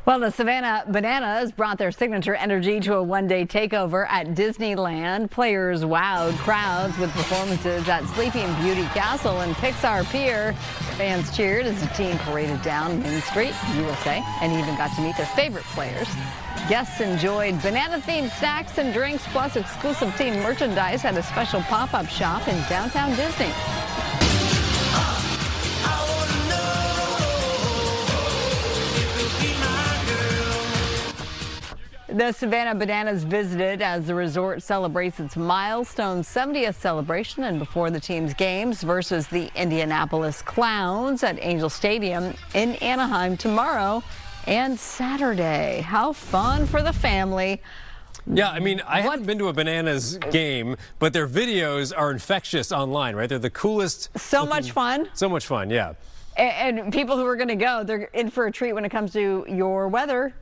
Well, the Savannah Bananas brought their signature energy to a one-day takeover at Disneyland. Players wowed crowds with performances at Sleeping Beauty Castle and Pixar Pier. Fans cheered as the team paraded down Main Street, USA, and even got to meet their favorite players. Guests enjoyed banana-themed snacks and drinks, plus exclusive team merchandise at a special pop-up shop in downtown Disney. The Savannah Bananas visited as the resort celebrates its milestone 70th celebration, and before the team's games versus the Indianapolis Clowns at Angel Stadium in Anaheim tomorrow and Saturday. How fun for the family. Yeah, I mean, I haven't been to a Bananas game, but their videos are infectious online, right? They're the coolest. So much fun. So much fun, yeah. And people who are going to go, they're in for a treat when it comes to your weather.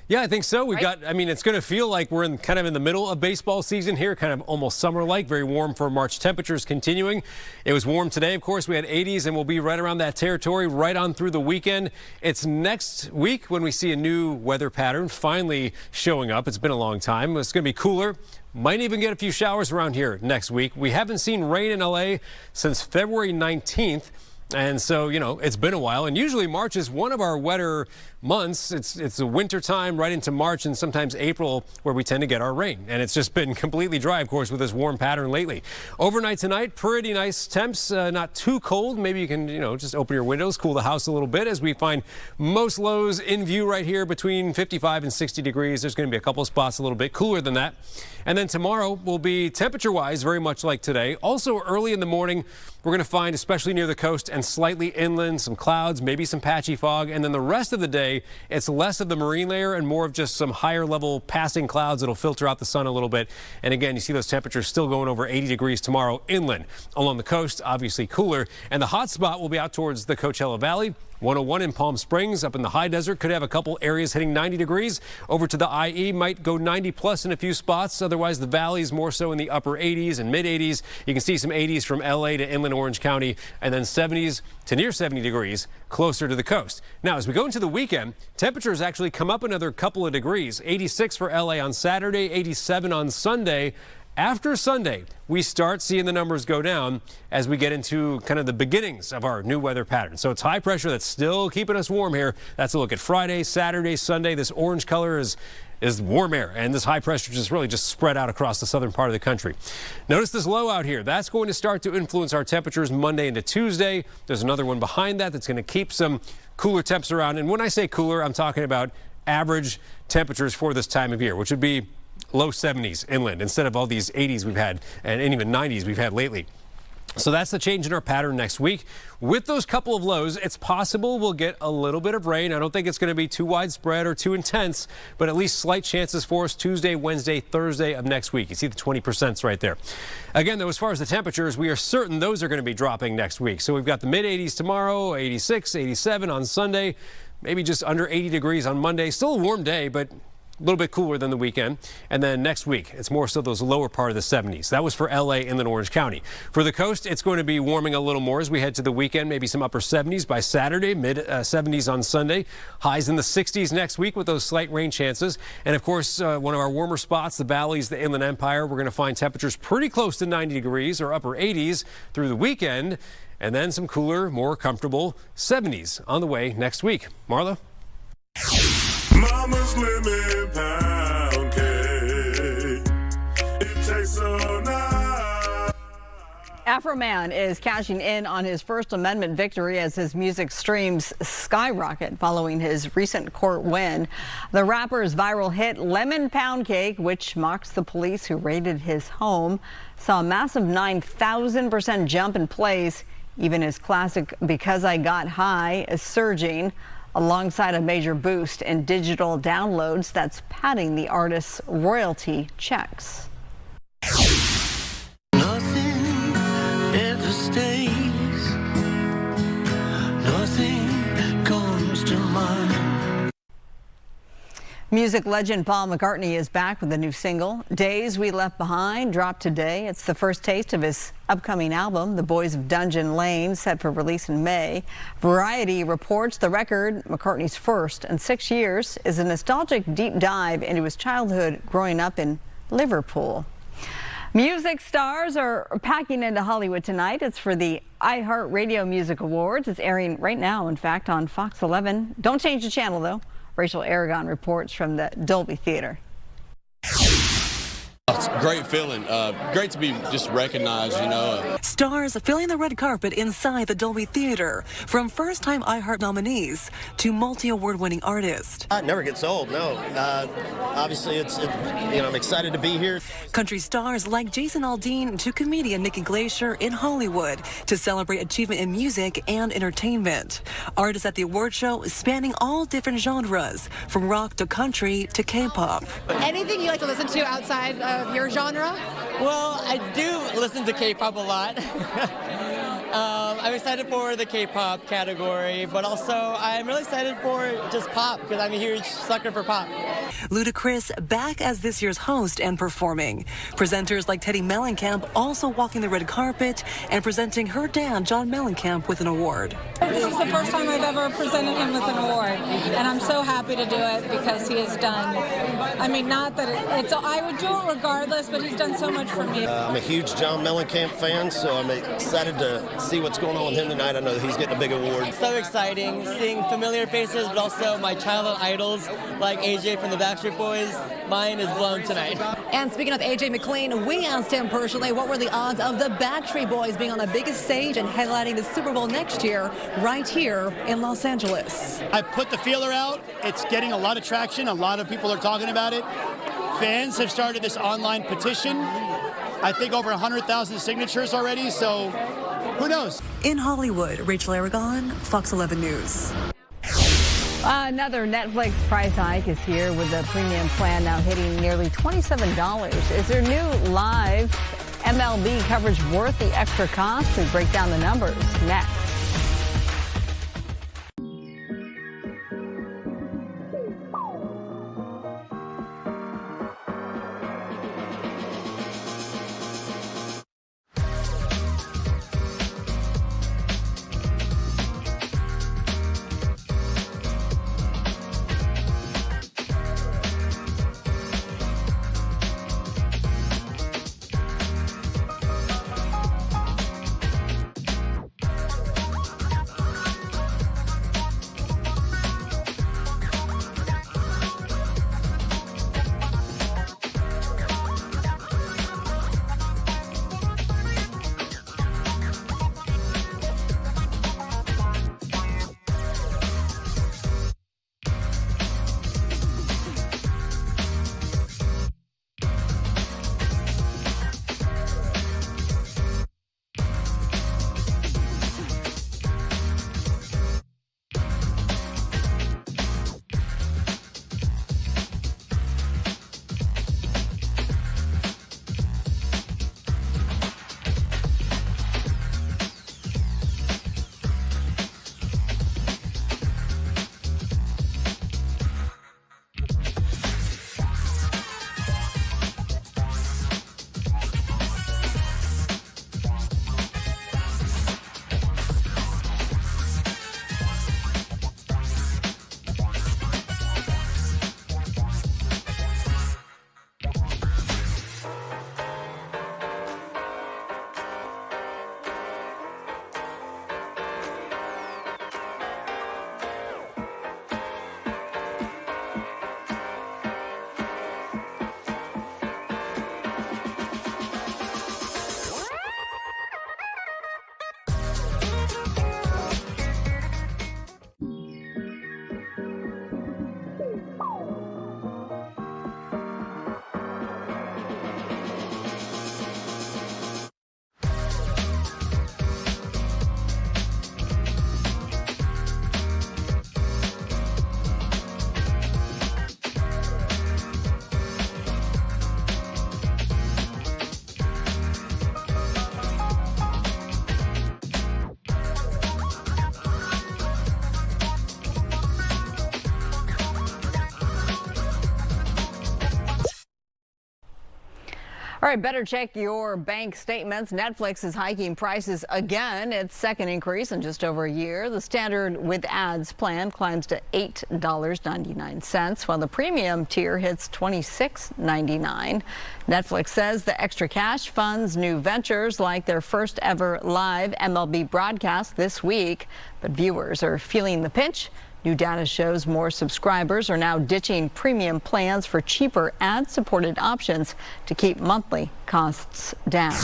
Yeah, I think so. We've got, I mean, it's going to feel like we're in kind of in the middle of baseball season here, kind of almost summer-like, very warm for March temperatures continuing. It was warm today, of course. We had 80s, and we'll be right around that territory right on through the weekend. It's next week when we see a new weather pattern finally showing up. It's been a long time. It's going to be cooler. Might even get a few showers around here next week. We haven't seen rain in LA since February 19th. And so, you know, it's been a while, and usually March is one of our wetter months. It's the winter time right into March and sometimes April where we tend to get our rain. And it's just been completely dry, of course, with this warm pattern lately. Overnight tonight, pretty nice temps, not too cold. Maybe you can, you know, just open your windows, cool the house a little bit as we find most lows in view right here between 55 and 60 degrees. There's going to be a couple of spots a little bit cooler than that. And then tomorrow will be temperature-wise very much like today. Also early in the morning, we're going to find, especially near the coast and slightly inland, some clouds, maybe some patchy fog. And then the rest of the day, it's less of the marine layer and more of just some higher level passing clouds that'll filter out the sun a little bit. And again, you see those temperatures still going over 80 degrees tomorrow inland. Along the coast, obviously cooler. And the hot spot will be out towards the Coachella Valley. 101 in Palm Springs up in the high desert could have a couple areas hitting 90 degrees. Over to the IE might go 90 plus in a few spots. Otherwise, the valleys more so in the upper 80s and mid 80s. You can see some 80s from LA to inland Orange County, and then 70s to near 70 degrees closer to the coast. Now, as we go into the weekend, temperatures actually come up another couple of degrees. 86 for LA on Saturday, 87 on Sunday. After Sunday, we start seeing the numbers go down as we get into kind of the beginnings of our new weather pattern. So it's high pressure that's still keeping us warm here. That's a look at Friday, Saturday, Sunday. This orange color is is warm air, and this high pressure just really just spread out across the southern part of the country. Notice this low out here. That's going to start to influence our temperatures Monday into Tuesday. There's another one behind that that's going to keep some cooler temps around. And when I say cooler, I'm talking about average temperatures for this time of year, which would be low 70s inland instead of all these 80s we've had and even 90s we've had lately. So that's the change in our pattern next week. With those couple of lows, it's possible we'll get a little bit of rain. I don't think it's going to be too widespread or too intense, but at least slight chances for us Tuesday, Wednesday, Thursday of next week. You see the 20% right there. Again, though, as far as the temperatures, we are certain those are going to be dropping next week. So we've got the mid-80s tomorrow, 86, 87 on Sunday, maybe just under 80 degrees on Monday. Still a warm day, but a little bit cooler than the weekend. And then next week, it's more so those lower part of the 70s. That was for LA, Inland Orange County. For the coast, it's going to be warming a little more as we head to the weekend, maybe some upper 70s by Saturday, mid 70s on Sunday. Highs in the 60s next week with those slight rain chances. And of course, one of our warmer spots, the valleys, the Inland Empire, we're going to find temperatures pretty close to 90 degrees or upper 80s through the weekend. And then some cooler, more comfortable 70s on the way next week. Marla? Mama's lemon pound cake. It tastes so nice. Afro Man is cashing in on his First Amendment victory as his music streams skyrocket following his recent court win. The rapper's viral hit Lemon Pound Cake, which mocks the police who raided his home, saw a massive 9,000% jump in plays. Even his classic Because I Got High is surging, alongside a major boost in digital downloads that's padding the artist's royalty checks. Nothing ever stays. Nothing comes to mind. Music legend Paul McCartney is back with a new single. Days We Left Behind dropped today. It's the first taste of his upcoming album, The Boys of Dungeon Lane, set for release in May. Variety reports the record, McCartney's first in 6 years, is a nostalgic deep dive into his childhood growing up in Liverpool. Music stars are packing into Hollywood tonight. It's for the iHeartRadio Music Awards. It's airing right now, in fact, on Fox 11. Don't change the channel, though. Rachel Aragon reports from the Dolby Theater. It's a great feeling. Great to be just recognized, you know. Stars filling the red carpet inside the Dolby Theater, from first-time iHeart nominees to multi-award-winning artists. It never gets old, no. Obviously, I'm excited to be here. Country stars like Jason Aldean to comedian Nick Iglesias in Hollywood to celebrate achievement in music and entertainment. Artists at the award show spanning all different genres, from rock to country to K-pop. Anything you like to listen to outside of your genre? Well, I do listen to K-pop a lot. I'm excited for the K-pop category, but also I'm really excited for just pop because I'm a huge sucker for pop. Ludacris back as this year's host and performing. Presenters like Teddy Mellencamp also walking the red carpet and presenting her dad, John Mellencamp, with an award. This is the first time I've ever presented him with an award, and I'm so happy to do it because he has done, I mean, not that I would do it regardless, but he's done so much for me. I'm a huge John Mellencamp fan, so I'm excited to see what's going on with him tonight. I know he's getting a big award. So exciting, seeing familiar faces, but also my childhood idols like AJ from the Backstreet Boys. Mine is blown tonight. And speaking of AJ McLean, we asked him personally what were the odds of the Backstreet Boys being on the biggest stage and headlining the Super Bowl next year right here in Los Angeles. I put the feeler out. It's getting a lot of traction. A lot of people are talking about it. Fans have started this online petition. I think over 100,000 signatures already, so who knows? In Hollywood, Rachel Aragon, Fox 11 News. Another Netflix price hike is here, with the premium plan now hitting nearly $27. Is their new live MLB coverage worth the extra cost? We break down the numbers next. All right, better check your bank statements. Netflix is hiking prices again. Its second increase in just over a year. The standard with ads plan climbs to $8.99, while the premium tier hits $26.99. Netflix says the extra cash funds new ventures like their first ever live MLB broadcast this week, but viewers are feeling the pinch. New data shows more subscribers are now ditching premium plans for cheaper ad-supported options to keep monthly costs down.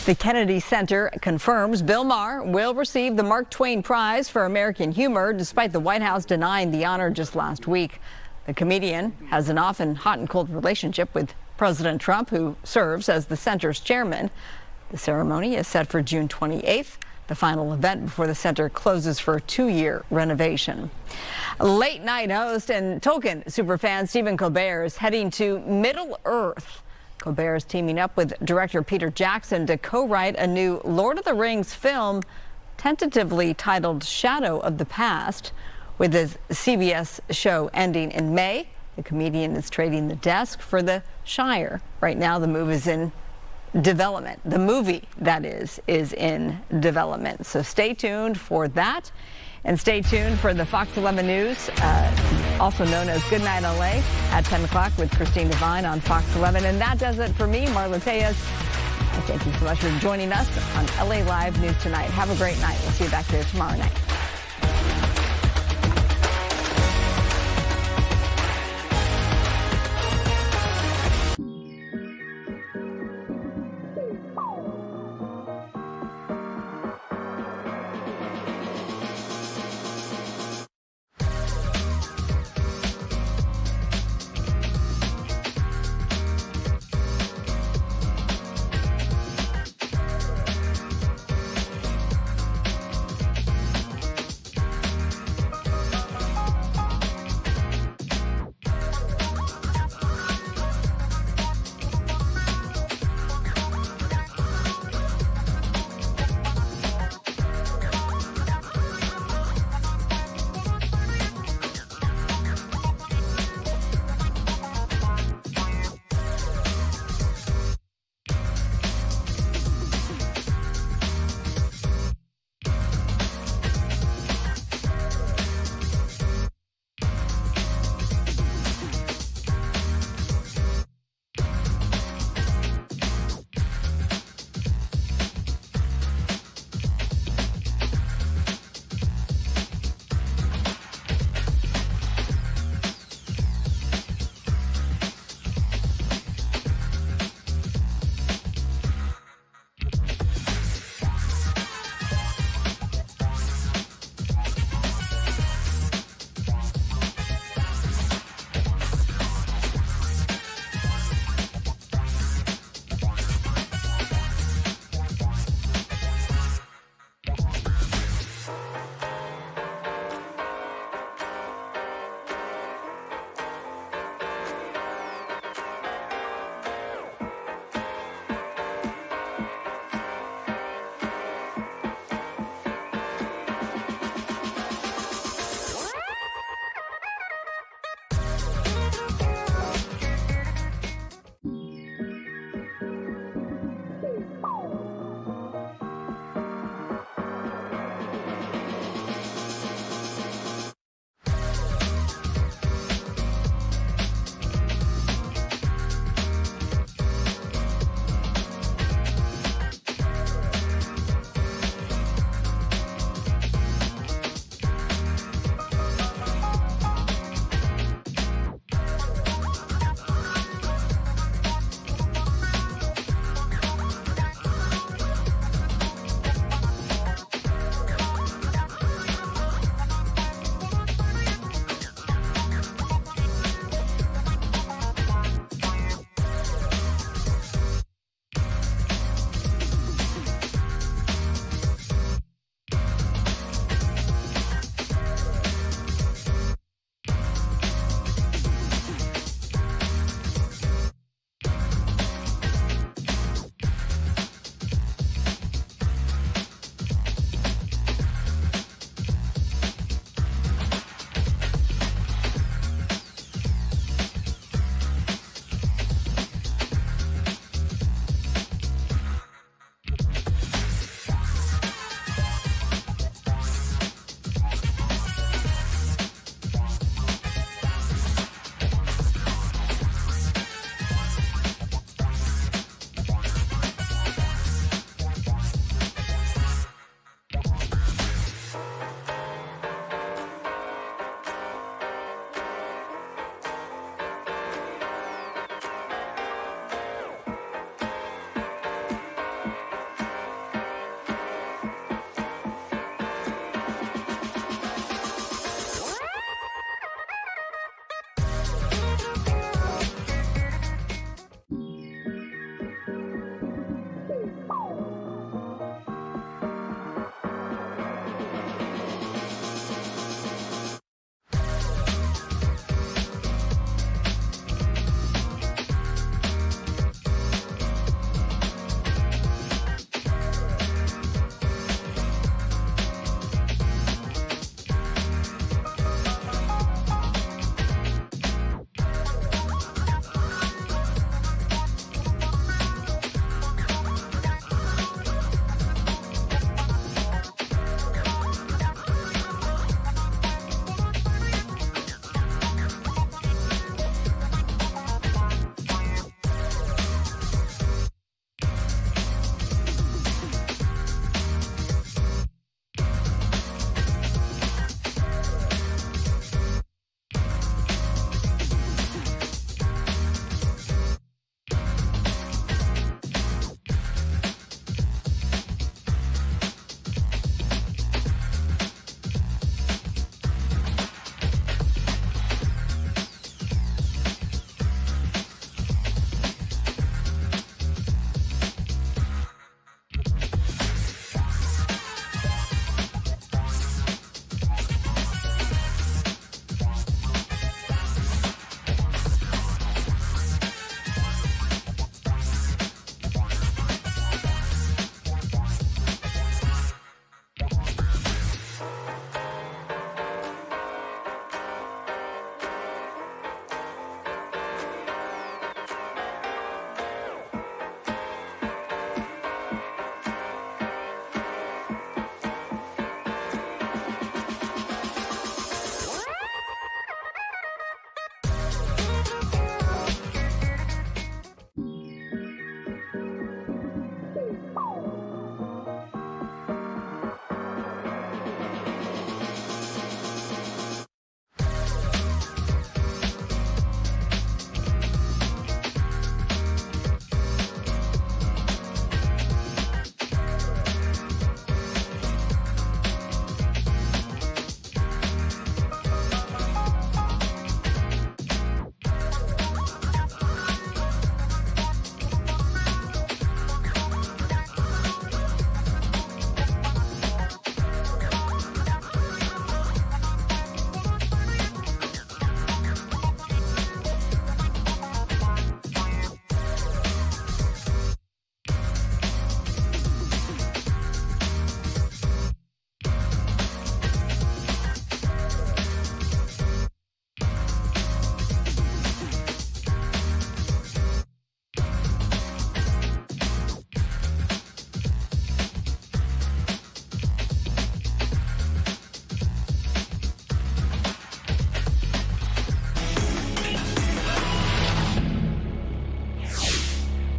The Kennedy Center confirms Bill Maher will receive the Mark Twain Prize for American Humor, despite the White House denying the honor just last week. The comedian has an often hot and cold relationship with President Trump, who serves as the center's chairman. The ceremony is set for June 28th. The final event before the center closes for a 2-year renovation. Late night host and Tolkien superfan Stephen Colbert is heading to Middle Earth. Colbert is teaming up with director Peter Jackson to co-write a new Lord of the Rings film, tentatively titled Shadow of the Past. With his CBS show ending in May, the comedian is trading the desk for the Shire. Right now, the move is in development. The movie, that is in development. So stay tuned for that. And stay tuned for the Fox 11 News, also known as Good Night LA, at 10 o'clock with Christine Devine on Fox 11. And that does it for me, Marla Tejas. Thank you so much for joining us on LA Live News Tonight. Have a great night. We'll see you back here tomorrow night.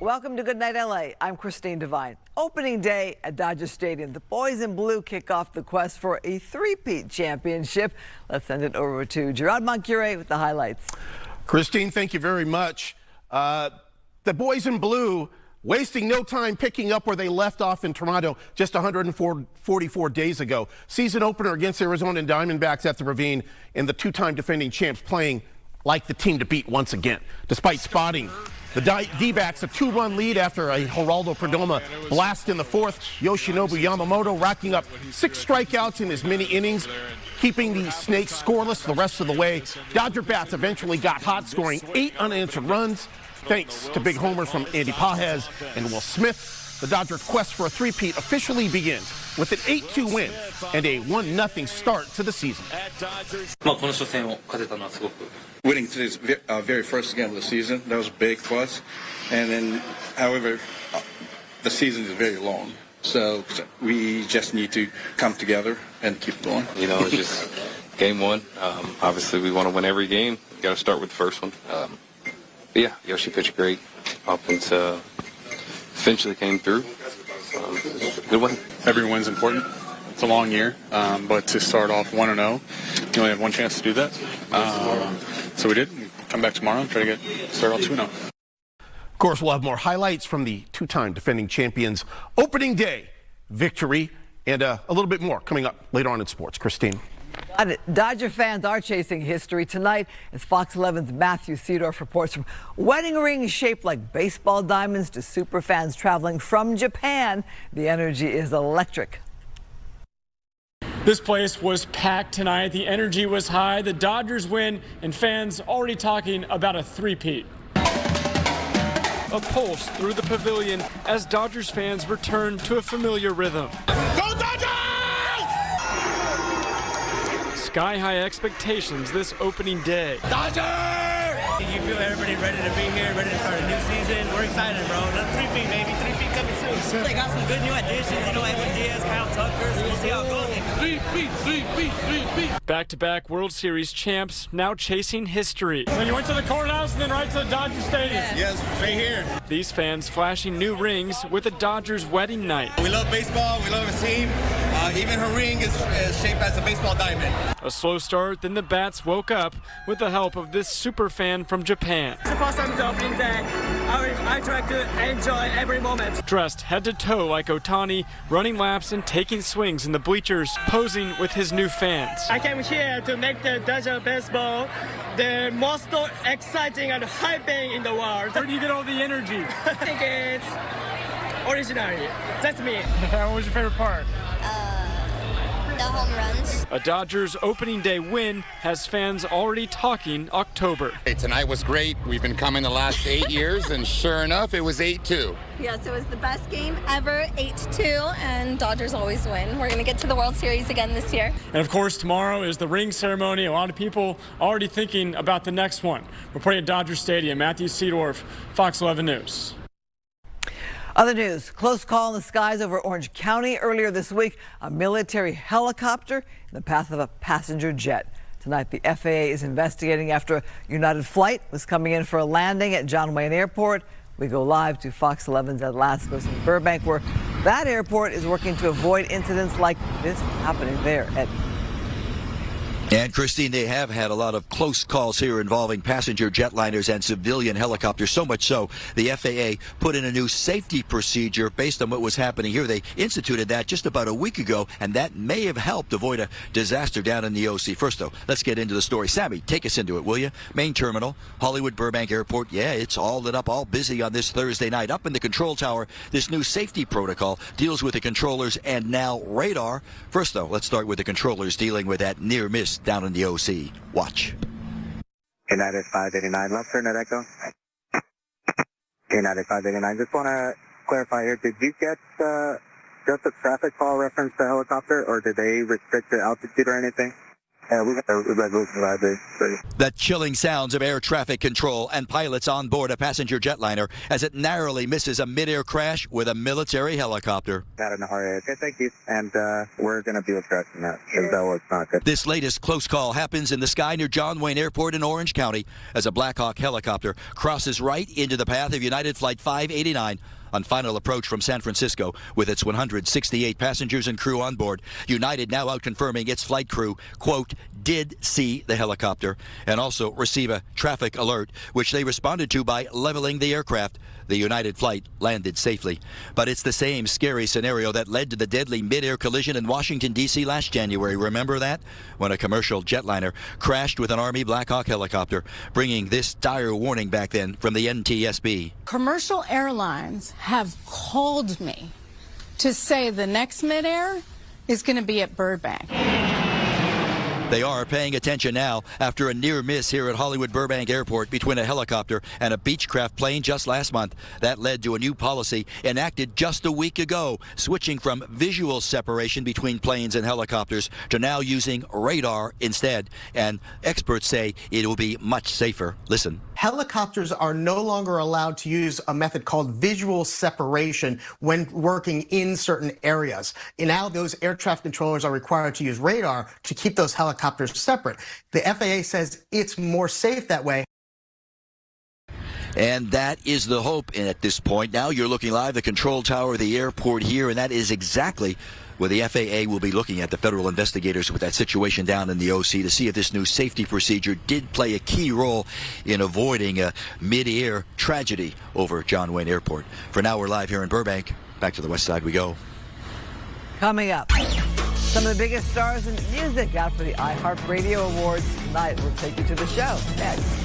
Welcome to Good Night LA. I'm Christine Devine. Opening day at Dodger Stadium. The boys in blue kick off the quest for a three-peat championship. Let's send it over to Gerard Moncure with the highlights. Christine, thank you very much. The boys in blue wasting no time picking up where they left off in Toronto just 144 days ago. Season opener against Arizona Diamondbacks at the Ravine, and the two-time defending champs playing like the team to beat once again. Despite spotting the D-backs a two-run lead after a Geraldo Perdomo blast in the fourth, Yoshinobu Yamamoto racking up 6 strikeouts in his many innings, keeping the Snakes scoreless the rest of the way. Dodger bats eventually got hot, scoring 8 unanswered runs. Thanks to big homers from Andy Pages and Will Smith, the Dodger quest for a three-peat officially begins with an 8-2 win and a 1-0 start to the season. Winning today's very first game of the season, that was big for us. And then, however, the season is very long. So we just need to come together and keep going. You know, it's just game one. Obviously, we want to win every game. We got to start with the first one. But yeah, Yoshi pitched great. Offense eventually came through. Good win. Every win's important. It's a long year, but to start off 1-0, you only have one chance to do that. So we did. We come back tomorrow and try to start off 2-0. Of course, we'll have more highlights from the two-time defending champions opening day victory and a little bit more coming up later on in sports. Christine. Dodger fans are chasing history tonight as Fox 11's Matthew Seedorf reports from wedding rings shaped like baseball diamonds to super fans traveling from Japan. The energy is electric. This place was packed tonight. The energy was high. The Dodgers win, and fans already talking about a three-peat. A pulse through the pavilion as Dodgers fans return to a familiar rhythm. Go Dodgers! Sky-high expectations this opening day. Dodgers! You feel everybody ready to be here, ready to start a new season. We're excited, bro. Another three-peat, baby. Three-peat coming soon. They got some good new additions. You know, Edwin Diaz, Kyle Tucker. So we'll see how it goes. Three-peat. Back-to-back World Series champs now chasing history. So you went to the courthouse and then right to the Dodger Stadium. Yes, right here. These fans flashing new rings with the Dodgers wedding night. We love baseball. We love our team. Even her ring is shaped as a baseball diamond. A slow start, then the bats woke up with the help of this super fan from Japan. It's the first time to opening day. I try to enjoy every moment. Dressed head to toe like Ohtani, running laps and taking swings in the bleachers, posing with his new fans. I came here to make the Dodger baseball the most exciting and hyping in the world. Where do you get all the energy? I think it's original. That's me. What was your favorite part? The home runs. A Dodgers opening day win has fans already talking October. Hey, tonight was great. We've been coming the last 8 years, and sure enough, it was 8-2. Yes, it was the best game ever, 8-2, and Dodgers always win. We're going to get to the World Series again this year. And of course, tomorrow is the ring ceremony. A lot of people already thinking about the next one. Reporting at Dodger Stadium, Matthew Seedorf, Fox 11 News. Other news, close call in the skies over Orange County earlier this week. A military helicopter in the path of a passenger jet. Tonight, the FAA is investigating after a United flight was coming in for a landing at John Wayne Airport. We go live to Fox 11's at Lascaux in Burbank, where that airport is working to avoid incidents like this happening there. Ed. And Christine, they have had a lot of close calls here involving passenger jetliners and civilian helicopters, so much so the FAA put in a new safety procedure based on what was happening here. They instituted that just about a week ago, and that may have helped avoid a disaster down in the OC. First, though, let's get into the story. Sammy, take us into it, will you? Main terminal, Hollywood Burbank Airport. Yeah, it's all lit up, all busy on this Thursday night. Up in the control tower, this new safety protocol deals with the controllers and now radar. First, though, let's start with the controllers dealing with that near miss down in the OC. Watch. United 589, left turn at Echo. United 589, just want to clarify here, did you get just a traffic call reference to helicopter, or did they restrict the altitude or anything? We got the relocation library. The chilling sounds of air traffic control and pilots on board a passenger jetliner as it narrowly misses a mid-air crash with a military helicopter. Got in a hard okay, thank you. And we're going to be addressing that because that was not good. This latest close call happens in the sky near John Wayne Airport in Orange County as a Black Hawk helicopter crosses right into the path of United Flight 589 on final approach from San Francisco with its 168 passengers and crew on board. United now out confirming its flight crew, quote, did see the helicopter and also receive a traffic alert, which they responded to by leveling the aircraft. The United flight landed safely. But it's the same scary scenario that led to the deadly mid-air collision in Washington, D.C. last January. Remember that? When a commercial jetliner crashed with an Army Black Hawk helicopter, bringing this dire warning back then from the NTSB. Commercial airlines have called me to say the next midair is going to be at Burbank. They are paying attention now after a near miss here at Hollywood Burbank Airport between a helicopter and a Beechcraft plane just last month. That led to a new policy enacted just a week ago, switching from visual separation between planes and helicopters to now using radar instead. And experts say it will be much safer. Listen. Helicopters are no longer allowed to use a method called visual separation when working in certain areas. And now those air traffic controllers are required to use radar to keep those helicopters separate. The FAA says it's more safe that way. And that is the hope at this point. Now you're looking live, the control tower of the airport here, and that is exactly where the FAA will be looking at the federal investigators with that situation down in the OC to see if this new safety procedure did play a key role in avoiding a mid-air tragedy over John Wayne Airport. For now, we're live here in Burbank. Back to the west side we go. Coming up, some of the biggest stars in music out for the iHeartRadio Awards tonight. We'll take you to the show next.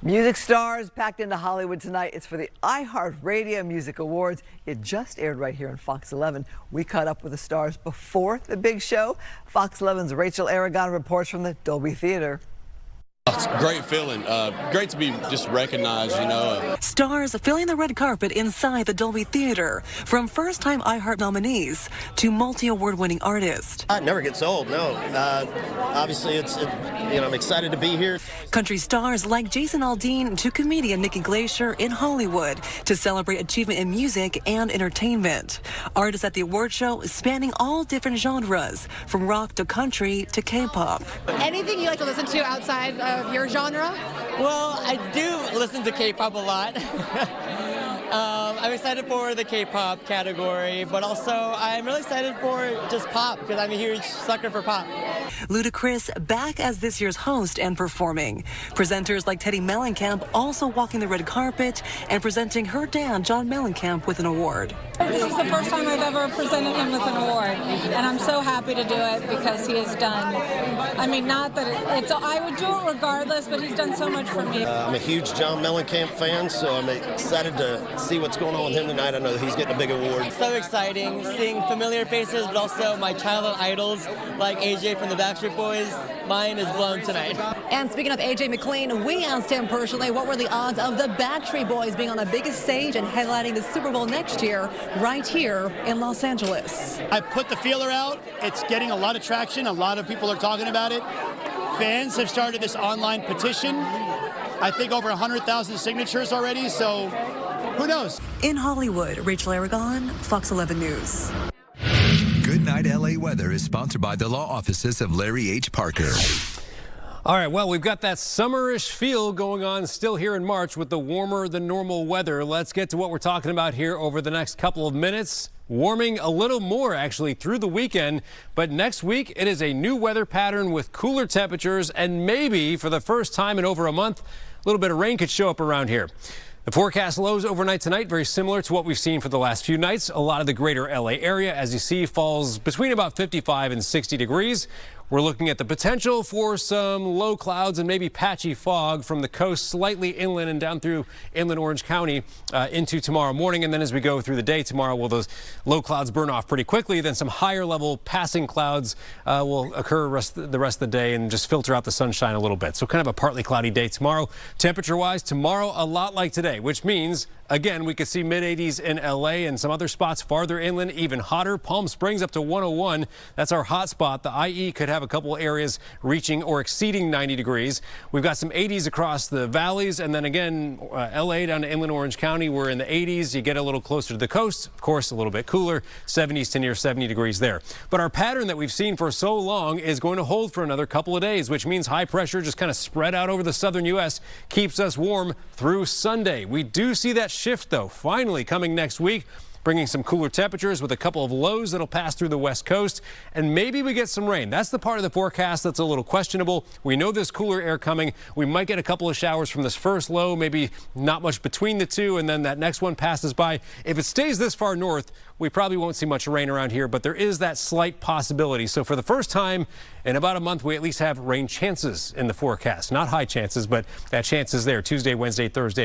Music stars packed into Hollywood tonight. It's for the iHeartRadio Music Awards. It just aired right here on Fox 11. We caught up with the stars before the big show. Fox 11's Rachel Aragon reports from the Dolby Theater. It's a great feeling. Great to be just recognized, you know. Stars filling the red carpet inside the Dolby Theater, from first-time iHeart nominees to multi-award-winning artists. It never gets old, no. Obviously, I'm excited to be here. Country stars like Jason Aldean to comedian Nick Iglesias in Hollywood to celebrate achievement in music and entertainment. Artists at the award show spanning all different genres, from rock to country to K-pop. Anything you like to listen to outside of your genre? Well, I do listen to K-pop a lot. I'm excited for the K-pop category, but also I'm really excited for just pop because I'm a huge sucker for pop. Ludacris back as this year's host and performing. Presenters like Teddy Mellencamp also walking the red carpet and presenting her dad, John Mellencamp, with an award. This is the first time I've ever presented him with an award, and I'm so happy to do it because he has done, I mean, not that I would do it regardless, but he's done so much for me. I'm a huge John Mellencamp fan, so I'm excited to see what's going on with him tonight. I know he's getting a big award. So exciting, seeing familiar faces, but also my childhood idols like AJ from the Backstreet Boys. Mine is blown tonight. And speaking of AJ McLean, we asked him personally what were the odds of the Backstreet Boys being on the biggest stage and headlining the Super Bowl next year, right here in Los Angeles. I put the feeler out. It's getting a lot of traction. A lot of people are talking about it. Fans have started this online petition. I think over 100,000 signatures already, so who knows? In Hollywood, Rachel Aragon, Fox 11 News. Good Night LA Weather is sponsored by the law offices of Larry H. Parker. All right, well, we've got that summerish feel going on still here in March with the warmer than normal weather. Let's get to what we're talking about here over the next couple of minutes. Warming a little more actually through the weekend, but next week it is a new weather pattern with cooler temperatures and maybe for the first time in over a month, a little bit of rain could show up around here. The forecast lows overnight tonight, very similar to what we've seen for the last few nights. A lot of the greater LA area, as you see, falls between about 55 and 60 degrees. We're looking at the potential for some low clouds and maybe patchy fog from the coast slightly inland and down through inland Orange County into tomorrow morning. And then as we go through the day tomorrow, well, those low clouds burn off pretty quickly. Then some higher level passing clouds will occur the rest of the day and just filter out the sunshine a little bit. So kind of a partly cloudy day tomorrow. Temperature wise, tomorrow a lot like today, which means again, we could see mid-80s in LA and some other spots farther inland, even hotter. Palm Springs up to 101. That's our hot spot. The IE could have a couple areas reaching or exceeding 90 degrees. We've got some 80s across the valleys. And then again, LA down to inland Orange County, we're in the 80s. You get a little closer to the coast, of course, a little bit cooler, 70s to near 70 degrees there. But our pattern that we've seen for so long is going to hold for another couple of days, which means high pressure just kind of spread out over the southern U.S. keeps us warm through Sunday. We do see that shift, though, finally coming next week, bringing some cooler temperatures with a couple of lows that'll pass through the west coast, and maybe we get some rain. That's the part of the forecast that's a little questionable. We know there's cooler air coming. We might get a couple of showers from this first low, maybe not much between the two, and then that next one passes by. If it stays this far north, we probably won't see much rain around here, but there is that slight possibility. So for the first time in about a month, we at least have rain chances in the forecast. Not high chances, but that chance is there Tuesday, Wednesday, Thursday.